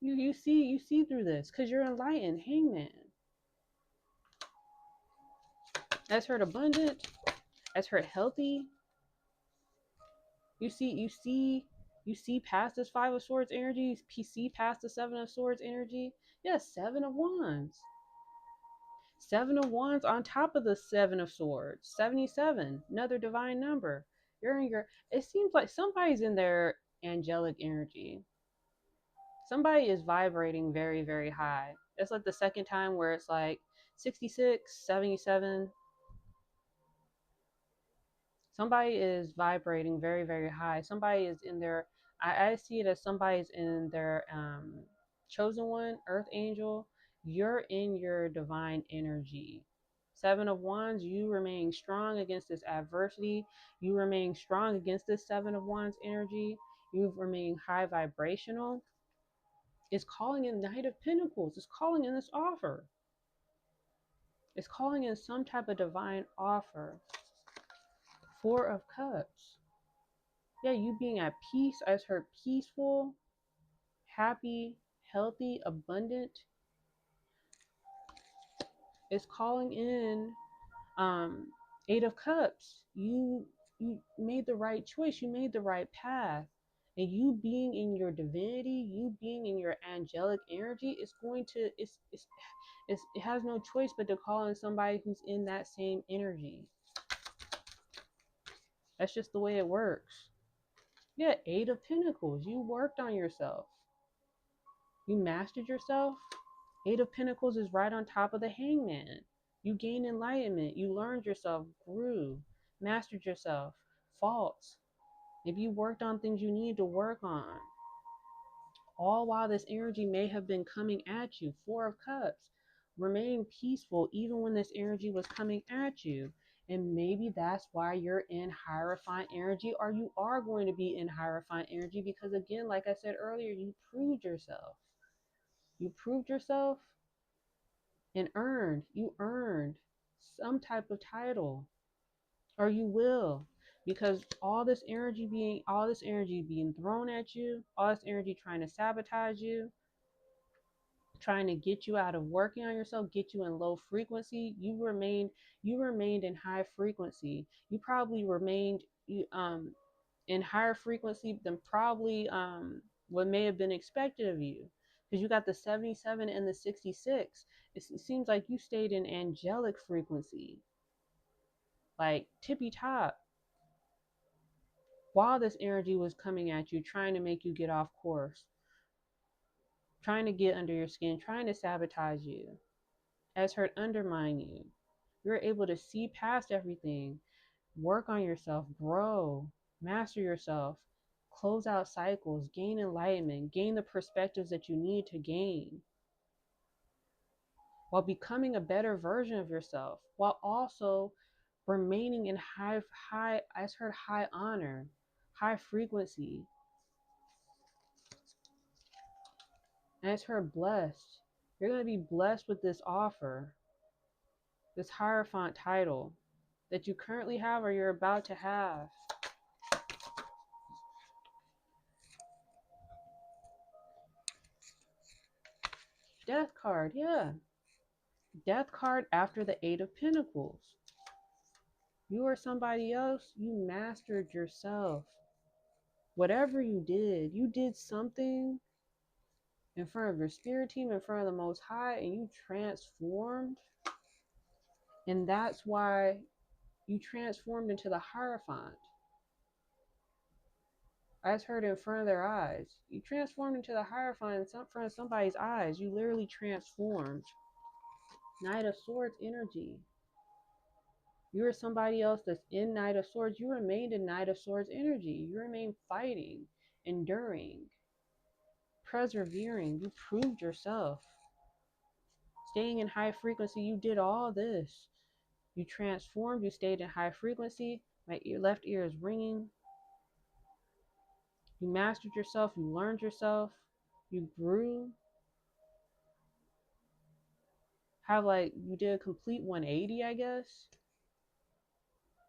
You see through this because you're enlightened. Hangman. As her abundant, as her healthy, you see past this Five of Swords energy. You see past the Seven of Swords energy. Yes, Seven of Wands. Seven of Wands on top of the Seven of Swords. 77, another divine number. You're in your. It seems like somebody's in their angelic energy. Somebody is vibrating very, very high. It's like the second time where it's like 66, 77. Somebody is vibrating very, very high. Somebody is in their, I see it as somebody's in their chosen one, earth angel. You're in your divine energy. Seven of Wands, you remain strong against this adversity. You remain strong against this Seven of Wands energy. You remain high vibrational. It's calling in Knight of Pentacles. It's calling in this offer. It's calling in some type of divine offer. Four of Cups. Yeah, you being at peace. As her peaceful, happy, healthy, abundant. It's calling in Eight of Cups. You made the right choice. You made the right path. And you being in your divinity, you being in your angelic energy, it's going to it has no choice but to call in somebody who's in that same energy. That's just the way it works. Yeah, Eight of Pentacles. You worked on yourself. You mastered yourself. Eight of Pentacles is right on top of the Hangman. You gained enlightenment. You learned yourself, grew, mastered yourself, faults. If you worked on things you need to work on, all while this energy may have been coming at you. Four of Cups. Remain peaceful even when this energy was coming at you. And maybe that's why you're in Hierophant energy, or you are going to be in Hierophant energy, because again, like I said earlier, you proved yourself. You proved yourself and you earned some type of title, or you will, because all this energy being thrown at you, all this energy trying to sabotage you, trying to get you out of working on yourself, get you in low frequency. You remained in high frequency. You probably remained in higher frequency than probably what may have been expected of you, because you got the 77 and the 66. It seems like you stayed in angelic frequency, like tippy top, while this energy was coming at you, trying to make you get off course, trying to get under your skin, trying to sabotage you, as her undermine you. You're able to see past everything, work on yourself, grow, master yourself, close out cycles, gain enlightenment, gain the perspectives that you need to gain, while becoming a better version of yourself, while also remaining in high honor, high frequency, as her blessed. You're going to be blessed with this offer, this Hierophant title that you currently have or you're about to have. Death card, yeah. Death card after the Eight of Pentacles. You or somebody else, you mastered yourself. Whatever you did something in front of your spirit team, in front of the Most High, and you transformed. And that's why you transformed into the Hierophant. I just heard it in front of their eyes. You transformed into the Hierophant in front of somebody's eyes. You literally transformed. Knight of Swords energy. You're somebody else that's in Knight of Swords. You remained in Knight of Swords energy. You remain fighting, enduring, persevering. You proved yourself. Staying in high frequency, you did all this. You transformed, you stayed in high frequency. My left ear is ringing. You mastered yourself, you learned yourself, you grew, have like you did a complete 180, I guess,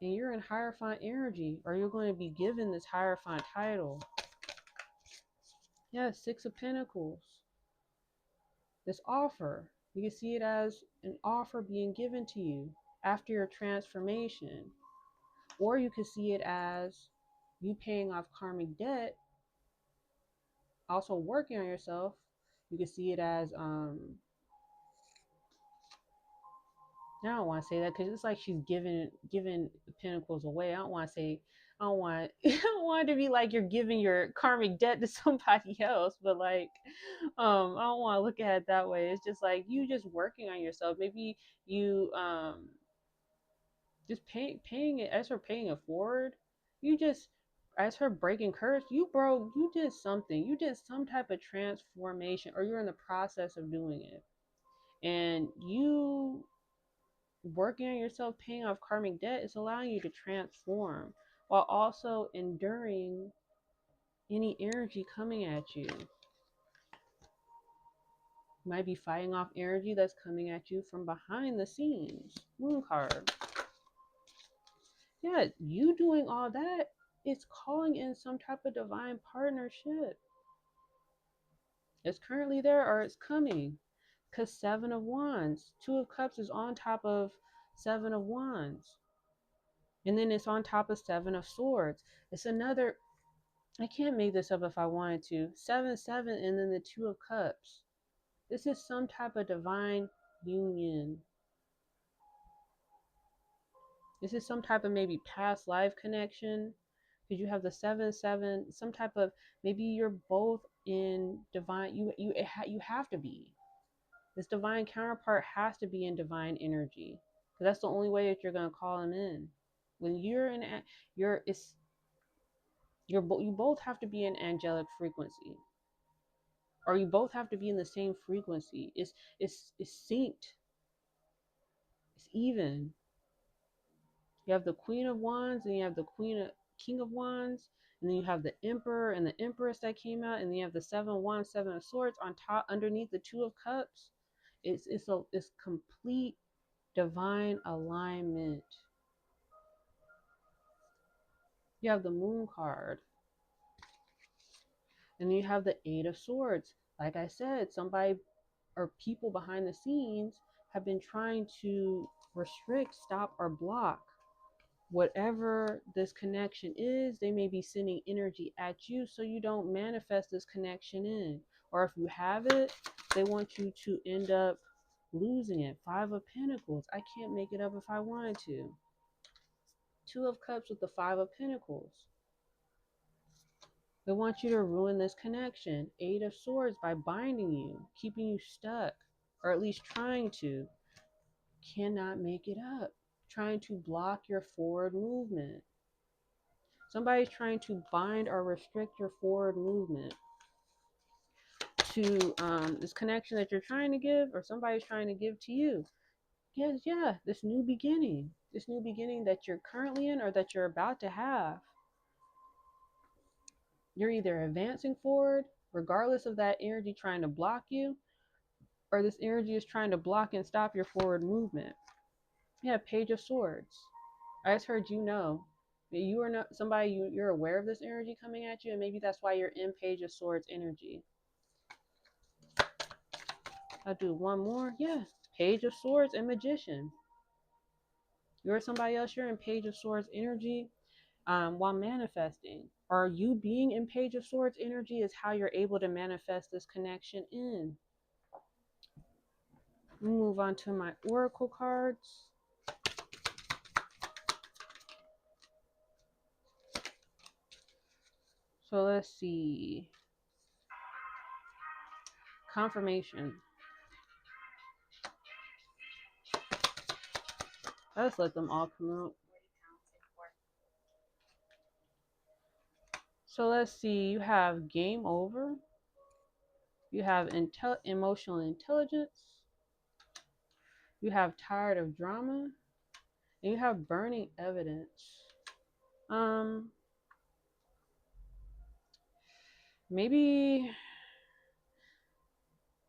and you're in Hierophant energy, or you're going to be given this Hierophant title. Yeah, Six of Pentacles. This offer, you can see it as an offer being given to you after your transformation, or you can see it as you paying off karmic debt, also working on yourself. You can see it as I don't want to say that because it's like she's giving the pentacles away. I don't want to say, I don't want I don't want it to be like you're giving your karmic debt to somebody else, but like I don't want to look at it that way. It's just like you just working on yourself. Maybe you just paying it as her paying it forward. You just as her breaking curse, you did something. You did some type of transformation, or you're in the process of doing it. And you working on yourself, paying off karmic debt is allowing you to transform while also enduring any energy coming at you. You might be fighting off energy that's coming at you from behind the scenes. Moon card. Yeah, you doing all that, it's calling in some type of divine partnership. It's currently there or it's coming. Because Seven of Wands, Two of Cups is on top of Seven of Wands. And then it's on top of Seven of Swords. It's another, I can't make this up if I wanted to. 7, 7, and then the Two of Cups. This is some type of divine union. This is some type of maybe past life connection. Because you have the 7, 7, some type of, maybe you're both in divine, you have to be. This divine counterpart has to be in divine energy. Because that's the only way that you're going to call him in. When you're in, you both have to be in angelic frequency, or you both have to be in the same frequency. It's synced. It's even. You have the Queen of Wands, and you have the King of Wands, and then you have the Emperor and the Empress that came out, and then you have the 7 of Wands, 7 of Swords on top, underneath the Two of Cups. It's complete divine alignment. You have the Moon card, and then you have the Eight of Swords. Like I said, somebody or people behind the scenes have been trying to restrict, stop, or block whatever this connection is. They may be sending energy at you so you don't manifest this connection in. Or if you have it, they want you to end up losing it. 5 of Pentacles. I can't make it up if I wanted to. 2 of Cups with the 5 of Pentacles. They want you to ruin this connection. 8 of Swords by binding you, keeping you stuck, or at least trying to. Cannot make it up. Trying to block your forward movement. Somebody's trying to bind or restrict your forward movement to this connection that you're trying to give, or somebody's trying to give to you. Yes, yeah, this new beginning that you're currently in or that you're about to have. You're either advancing forward, regardless of that energy trying to block you, or this energy is trying to block and stop your forward movement. Yeah, Page of Swords. I just heard you are not somebody, you're aware of this energy coming at you, and maybe that's why you're in Page of Swords energy. I'll do one more. Yeah, Page of Swords and Magician. You're somebody else, you're in Page of Swords energy while manifesting. Or you being in Page of Swords energy is how you're able to manifest this connection in. Move on to my oracle cards. So let's see. Confirmation. Let's let them all come out. So let's see. You have game over. You have emotional intelligence. You have tired of drama. And you have burning evidence. Maybe,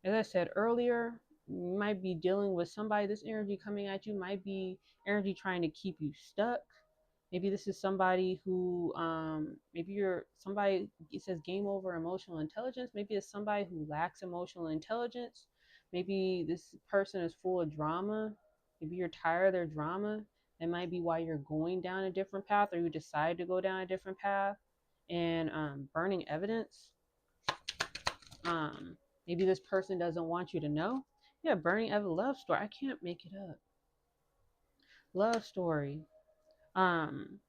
as I said earlier, might be dealing with somebody. This energy coming at you might be energy trying to keep you stuck. Maybe this is somebody who, maybe you're somebody, it says game over emotional intelligence. Maybe it's somebody who lacks emotional intelligence. Maybe this person is full of drama. Maybe you're tired of their drama. That might be why you're going down a different path, or you decide to go down a different path. And burning evidence. Um, Maybe this person doesn't want you to know. Yeah, burning evidence. Love story. I can't make it up. Love story. Um,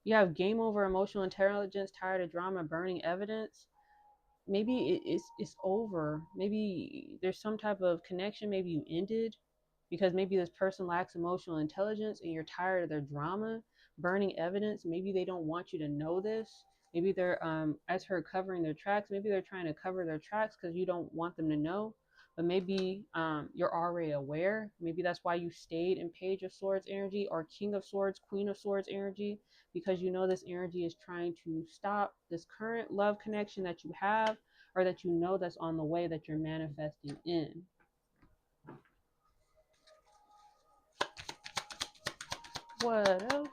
you have game over emotional intelligence, tired of drama, burning evidence. Maybe it's over. Maybe there's some type of connection. Maybe you ended because maybe this person lacks emotional intelligence and you're tired of their drama, burning evidence. Maybe they don't want you to know this. Maybe they're, as her covering their tracks, maybe they're trying to cover their tracks because you don't want them to know. But maybe you're already aware. Maybe that's why you stayed in Page of Swords energy or King of Swords, Queen of Swords energy, because you know this energy is trying to stop this current love connection that you have, or that you know that's on the way that you're manifesting in. What else?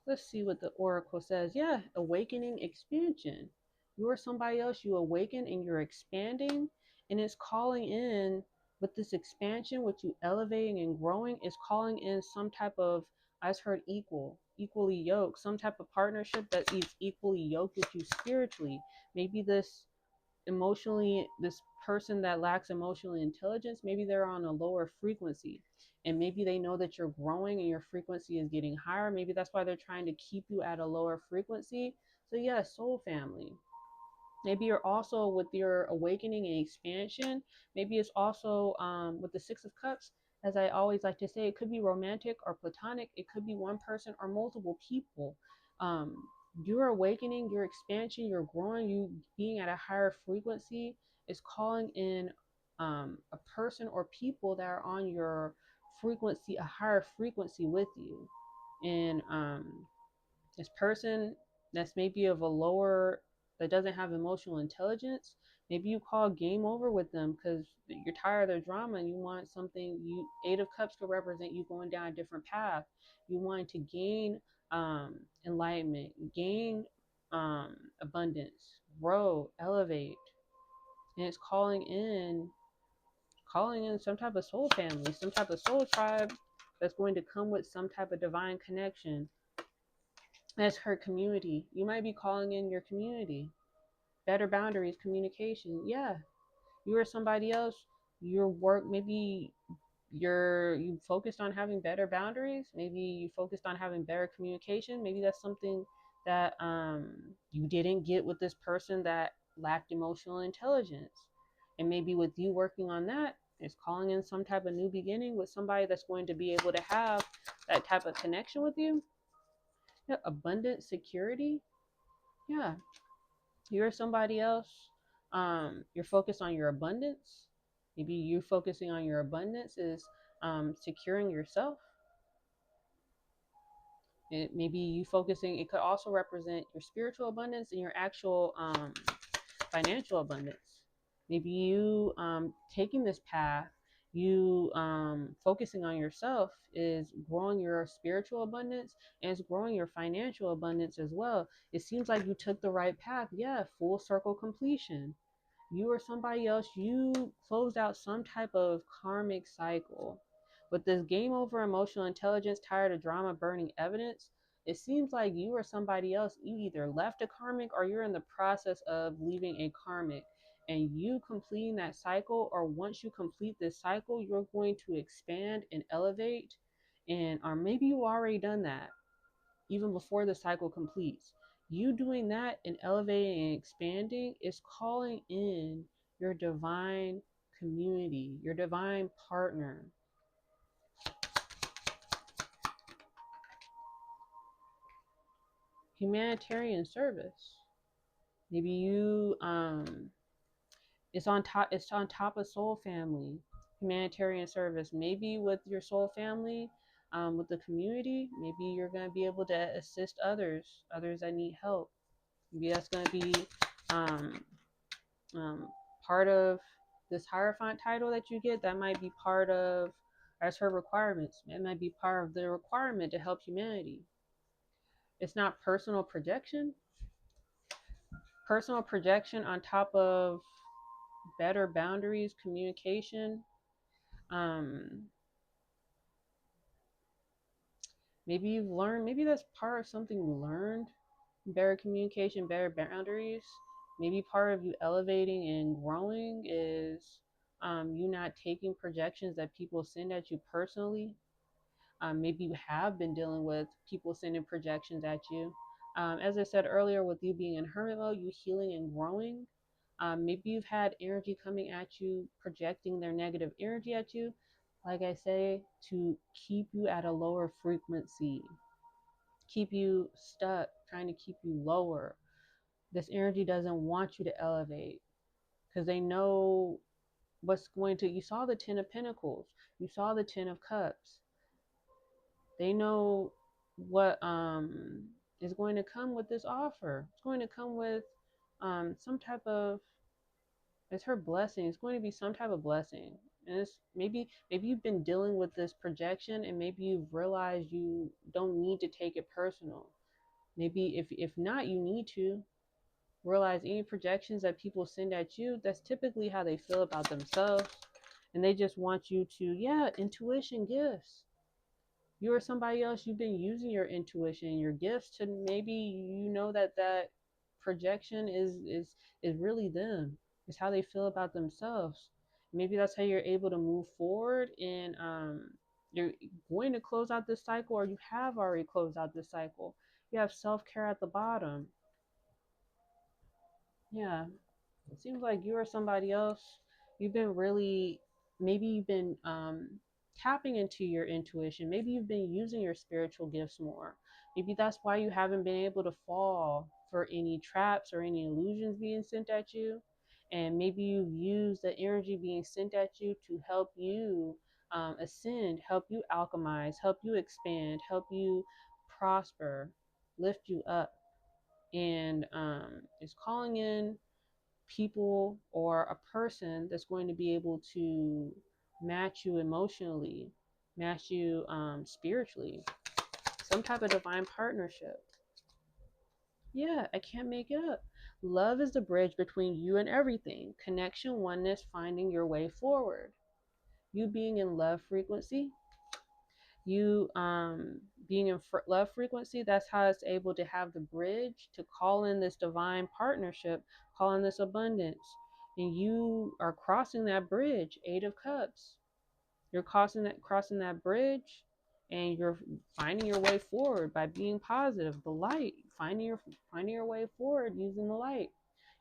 Let's see what the oracle says. Yeah, awakening, expansion. You are somebody else. You awaken and you're expanding, and it's calling in with this expansion, with you elevating and growing. It's calling in some type of, I just heard equally yoked, some type of partnership that is equally yoked with you spiritually. Maybe this person that lacks emotional intelligence, maybe they're on a lower frequency, and maybe they know that you're growing and your frequency is getting higher. Maybe that's why they're trying to keep you at a lower frequency. So yeah, soul family. Maybe you're also with your awakening and expansion. Maybe it's also with the Six of Cups. As I always like to say, it could be romantic or platonic. It could be one person or multiple people. Um, your awakening, your expansion, your growing, you being at a higher frequency is calling in a person or people that are on your frequency, a higher frequency with you. And this person that's maybe of a lower, that doesn't have emotional intelligence, maybe you call game over with them because you're tired of their drama and you want something. You, Eight of Cups could represent you going down a different path. You want to gain enlightenment, gain abundance, grow, elevate. And it's calling in some type of soul family, some type of soul tribe that's going to come with some type of divine connection. As her community, you might be calling in your community. Better boundaries, communication. Yeah, you or somebody else, your work, maybe you focused on having better boundaries. Maybe you focused on having better communication. Maybe that's something that you didn't get with this person that lacked emotional intelligence. And maybe with you working on that, it's calling in some type of new beginning with somebody that's going to be able to have that type of connection with you. Yeah, abundant security. Yeah, you're somebody else. You're focused on your abundance. Maybe you focusing on your abundance is securing yourself. Maybe you focusing, it could also represent your spiritual abundance and your actual financial abundance. Maybe you taking this path, you focusing on yourself is growing your spiritual abundance, and it's growing your financial abundance as well. It seems like you took the right path. Yeah, full circle completion. You or somebody else, you closed out some type of karmic cycle. With this game over emotional intelligence, tired of drama, burning evidence, it seems like you or somebody else, you either left a karmic or you're in the process of leaving a karmic. And you completing that cycle, or once you complete this cycle, you're going to expand and elevate. And or maybe you already done that even before the cycle completes. You doing that and elevating and expanding is calling in your divine community, your divine partner. Humanitarian service. Maybe you it's on top of soul family. Humanitarian service. Maybe with your soul family, with the community, maybe you're gonna be able to assist others that need help. Maybe that's gonna be um, part of this Hierophant title that you get, that might be part of, as her requirements. It might be part of the requirement to help humanity. It's not personal projection. Personal projection on top of better boundaries, communication. Um, Maybe you've learned, maybe that's part of something you learned. Better communication, better boundaries. Maybe part of you elevating and growing is you not taking projections that people send at you personally. Maybe you have been dealing with people sending projections at you. As I said earlier, with you being in hermit mode, you healing and growing. Maybe you've had energy coming at you, projecting their negative energy at you. Like I say, to keep you at a lower frequency, keep you stuck, trying to keep you lower. This energy doesn't want you to elevate because they know what's going to. You saw the 10 of Pentacles, you saw the 10 of Cups. They know what is going to come with this offer. It's going to come with some type of, it's her blessing. It's going to be some type of blessing. And it's maybe you've been dealing with this projection and maybe you've realized you don't need to take it personal. Maybe if not, you need to realize any projections that people send at you, that's typically how they feel about themselves. And they just want you to, yeah, intuition, gifts. You or somebody else, you've been using your intuition, your gifts to maybe that projection is really them. It's how they feel about themselves. Maybe that's how you're able to move forward and you're going to close out this cycle, or you have already closed out this cycle. You have self-care at the bottom. Yeah. It seems like you or somebody else, you've been really, maybe you've been tapping into your intuition. Maybe you've been using your spiritual gifts more. Maybe that's why you haven't been able to fall for any traps or any illusions being sent at you. And maybe you've used the energy being sent at you to help you ascend, help you alchemize, help you expand, help you prosper, lift you up. And it's calling in people or a person that's going to be able to match you emotionally, match you spiritually, some type of divine partnership. Yeah, I can't make it up. Love is the bridge between you and everything. Connection, oneness, finding your way forward. You being in love frequency, you being in love frequency, that's how it's able to have the bridge to call in this divine partnership, call in this abundance. And you are crossing that bridge. 8 of Cups, you're crossing that bridge, and you're finding your way forward by being positive. The light, finding your way forward, using the light,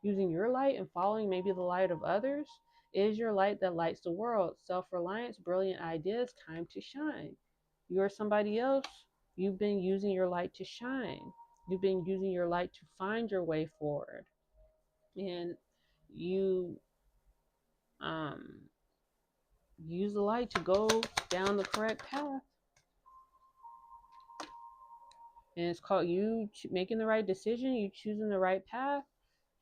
using your light and following maybe the light of others. Is your light that lights the world. Self-reliance, brilliant ideas, time to shine. You're somebody else, you've been using your light to shine. You've been using your light to find your way forward. And you use the light to go down the correct path. And it's called you making the right decision, you choosing the right path.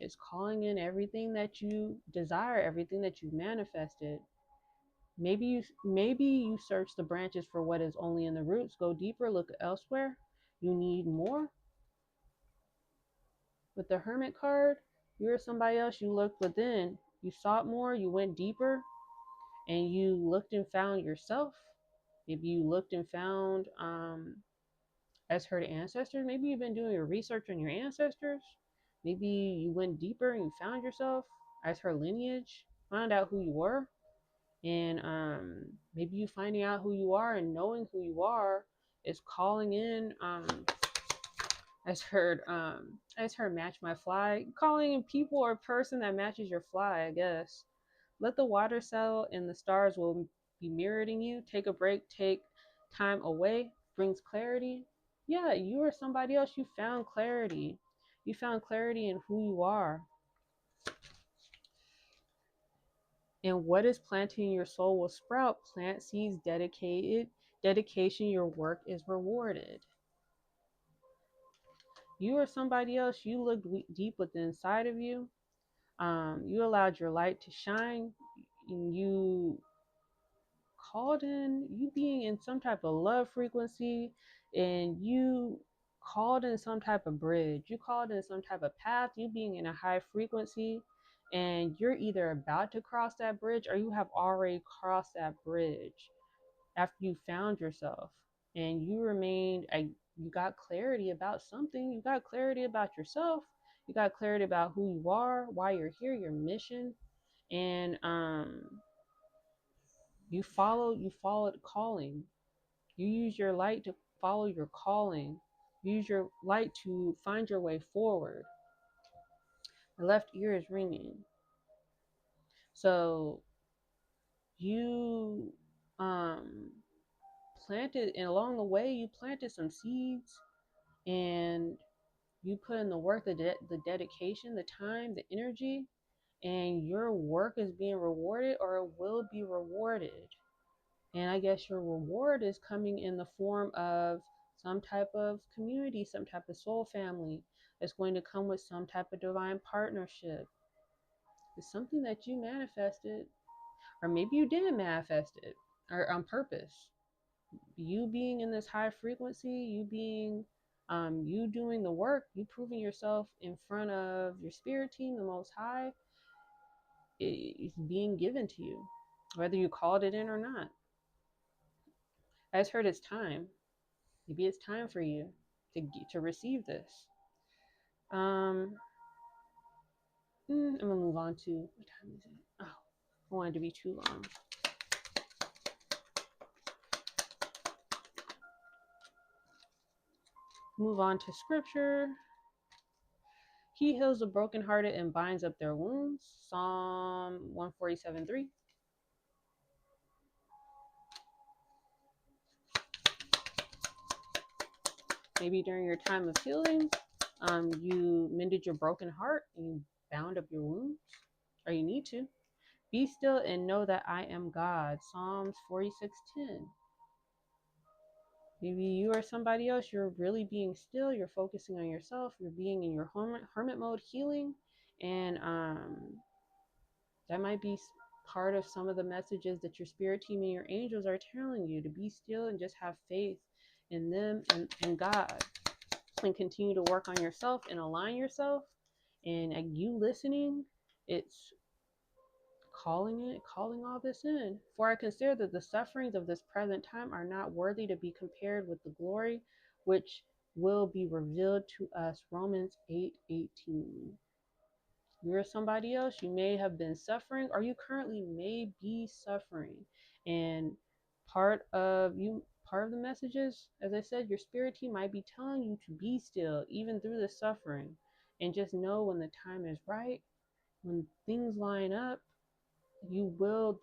It's calling in everything that you desire, everything that you manifested. Maybe you search the branches for what is only in the roots. Go deeper, look elsewhere. You need more. With the Hermit card, you're somebody else, you looked within. You sought more, you went deeper, and you looked and found yourself. Maybe you looked and found as her ancestors. Maybe you've been doing your research on your ancestors. Maybe you went deeper and you found yourself as her lineage, found out who you were. And maybe you finding out who you are and knowing who you are is calling in as her match my fly, calling in people or person that matches your fly, I guess. Let the water settle and the stars will be mirroring you. Take a break, take time away, brings clarity. Yeah, you or somebody else, you found clarity. You found clarity in who you are. And what is planting in your soul will sprout. Plant seeds dedicated. Dedication, your work is rewarded. You or somebody else, you looked deep within inside of you. You allowed your light to shine. you called in, you being in some type of love frequency, and you called in some type of bridge, you called in some type of path, you being in a high frequency, and you're either about to cross that bridge or you have already crossed that bridge after you found yourself and you remained you got clarity about something, you got clarity about yourself, you got clarity about who you are, why you're here, your mission, and you followed calling. You use your light to follow your calling. Use your light to find your way forward. The left ear is ringing. So you planted, and along the way you planted some seeds, and you put in the work, the dedication, the time, the energy, and your work is being rewarded, or it will be rewarded. And I guess your reward is coming in the form of some type of community, some type of soul family. It's going to come with some type of divine partnership. It's something that you manifested, or maybe you didn't manifest it, or on purpose. You being in this high frequency, you doing the work, you proving yourself in front of your spirit team, the Most High, it's being given to you, whether you called it in or not. I just heard it's time. Maybe it's time for you to receive this. I'm gonna move on to, what time is it? Oh, I wanted to be too long. Move on to scripture. He heals the brokenhearted and binds up their wounds. Psalm 147:3. Maybe during your time of healing, you mended your broken heart and you bound up your wounds, or you need to. Be still and know that I am God. Psalms 46:10. Maybe you or somebody else, you're really being still, you're focusing on yourself, you're being in your hermit mode healing, and that might be part of some of the messages that your spirit team and your angels are telling you, to be still and just have faith in them and God, and continue to work on yourself and align yourself. And you listening, it's calling all this in. For I consider that the sufferings of this present time are not worthy to be compared with the glory which will be revealed to us. Romans 8:18. You're somebody else, you may have been suffering, or you currently may be suffering. And part of the messages, as I said, your spirit team might be telling you to be still even through the suffering, and just know when the time is right, when things line up, you will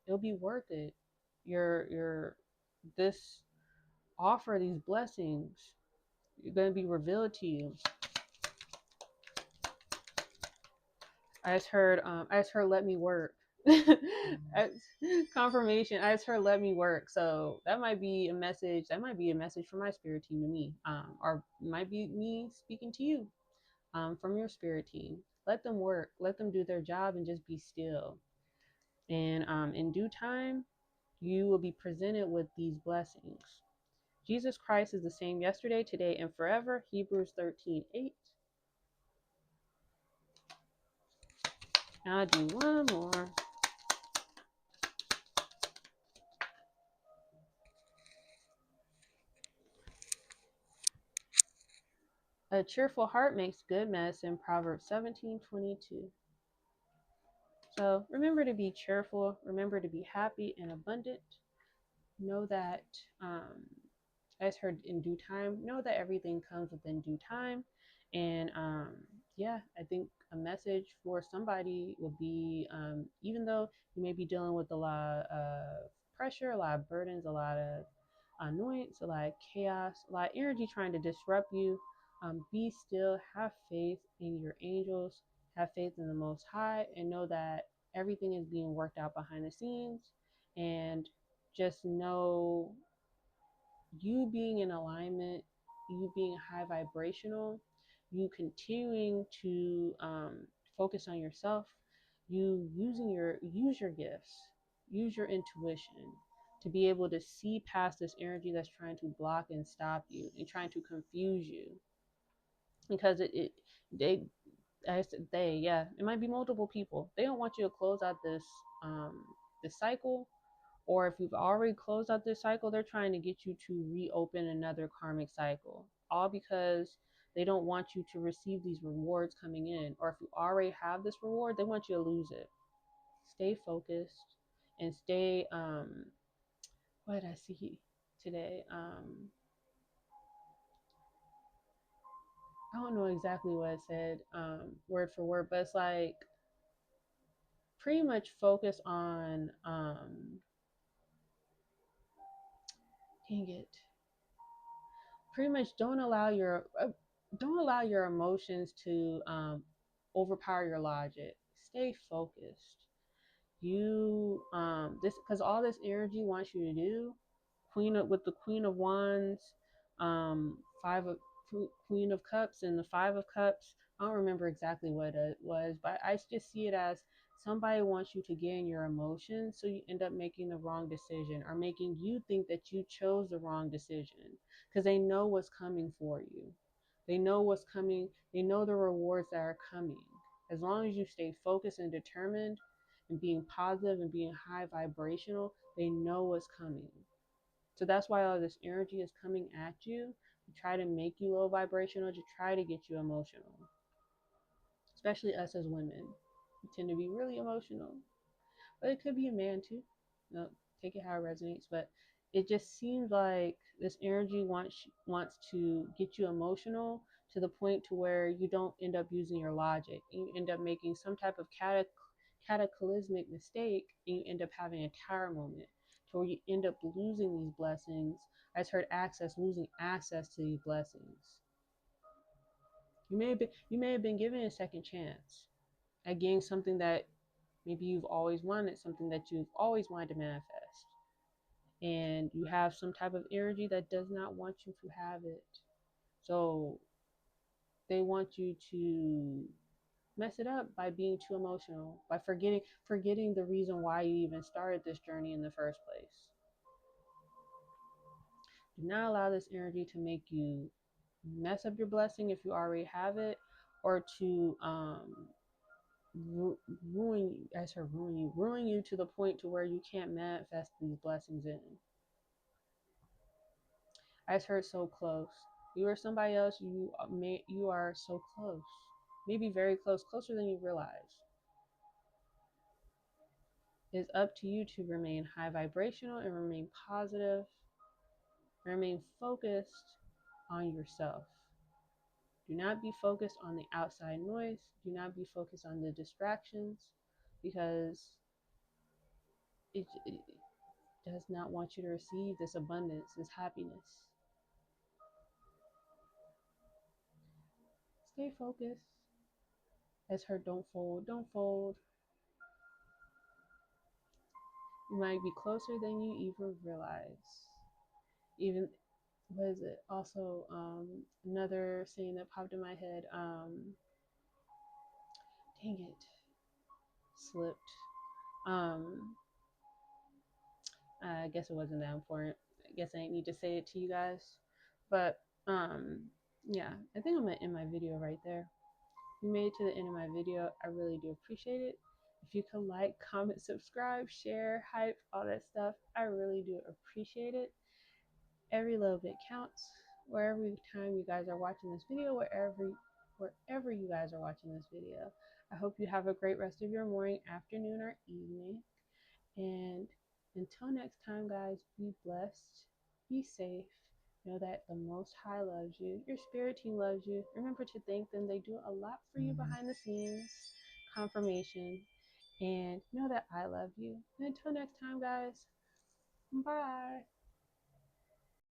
it'll be worth it. Your this offer, these blessings, are going to be revealed to you. I just heard let me work. Confirmation. I just heard let me work. So that might be a message. That might be a message from my spirit team to me, or might be me speaking to you, from your spirit team. Let them work. Let them do their job and just be still. And in due time, you will be presented with these blessings. Jesus Christ is the same yesterday, today, and forever. Hebrews 13:8. Now I'll do one more. A cheerful heart makes good medicine. Proverbs 17:22. So remember to be cheerful. Remember to be happy and abundant. Know that, as heard, in due time, know that everything comes within due time. And yeah, I think a message for somebody would be, even though you may be dealing with a lot of pressure, a lot of burdens, a lot of annoyance, a lot of chaos, a lot of energy trying to disrupt you, be still, have faith in your angels, have faith in the Most High, and know that everything is being worked out behind the scenes. And just know, you being in alignment, you being high vibrational, you continuing to focus on yourself, You use your gifts, use your intuition to be able to see past this energy that's trying to block and stop you and trying to confuse you. Because they I said they, yeah, it might be multiple people. They don't want you to close out this cycle, or if you've already closed out this cycle, they're trying to get you to reopen another karmic cycle. All because they don't want you to receive these rewards coming in. Or if you already have this reward, they want you to lose it. Stay focused and stay what did I see today? I don't know exactly what it said, word for word, but it's like pretty much focus on dang it, pretty much don't allow your emotions to overpower your logic. Stay focused. You this because all this energy wants you to do, with the Queen of Wands, five of Queen of Cups and the Five of Cups. I don't remember exactly what it was, but I just see it as somebody wants you to get in your emotions, so you end up making the wrong decision or making you think that you chose the wrong decision because they know what's coming for you. They know what's coming. They know the rewards that are coming. As long as you stay focused and determined and being positive and being high vibrational, they know what's coming. So that's why all this energy is coming at you to try to make you low vibrational, to try to get you emotional. Especially us as women. We tend to be really emotional. But it could be a man too. No, take it how it resonates. But it just seems like this energy wants to get you emotional to the point to where you don't end up using your logic. You end up making some type of cataclysmic mistake, and you end up having a tower moment to where you end up losing these blessings. I just heard losing access to these blessings. You may have been given a second chance at getting something that maybe you've always wanted, something that you've always wanted to manifest. And you have some type of energy that does not want you to have it. So they want you to mess it up by being too emotional, by forgetting the reason why you even started this journey in the first place. Do not allow this energy to make you mess up your blessing if you already have it, or to ruin you, as her ruin you to the point to where you can't manifest these blessings in. I just heard so close. You or somebody else, you are so close, maybe very close, closer than you realize. It's up to you to remain high vibrational and remain positive, remain focused on yourself. Do not be focused on the outside noise. Do not be focused on the distractions, because it does not want you to receive this abundance, this happiness. Stay focused. As her, don't fold, don't fold. You might be closer than you even realize. Even, what is it? Also, another saying that popped in my head. Dang it, slipped. I guess it wasn't that important. I guess I didn't need to say it to you guys. But yeah, I think I'm gonna end my video right there. If you made it to the end of my video, I really do appreciate it. If you could like, comment, subscribe, share, hype, all that stuff, I really do appreciate it. Every little bit counts. Wherever time you guys are watching this video, wherever you guys are watching this video. I hope you have a great rest of your morning, afternoon, or evening. And until next time, guys, be blessed, be safe. Know that the Most High loves you, your spirit team loves you. Remember to thank them. They do a lot for you behind the scenes. Confirmation. And know that I love you. And until next time, guys, bye.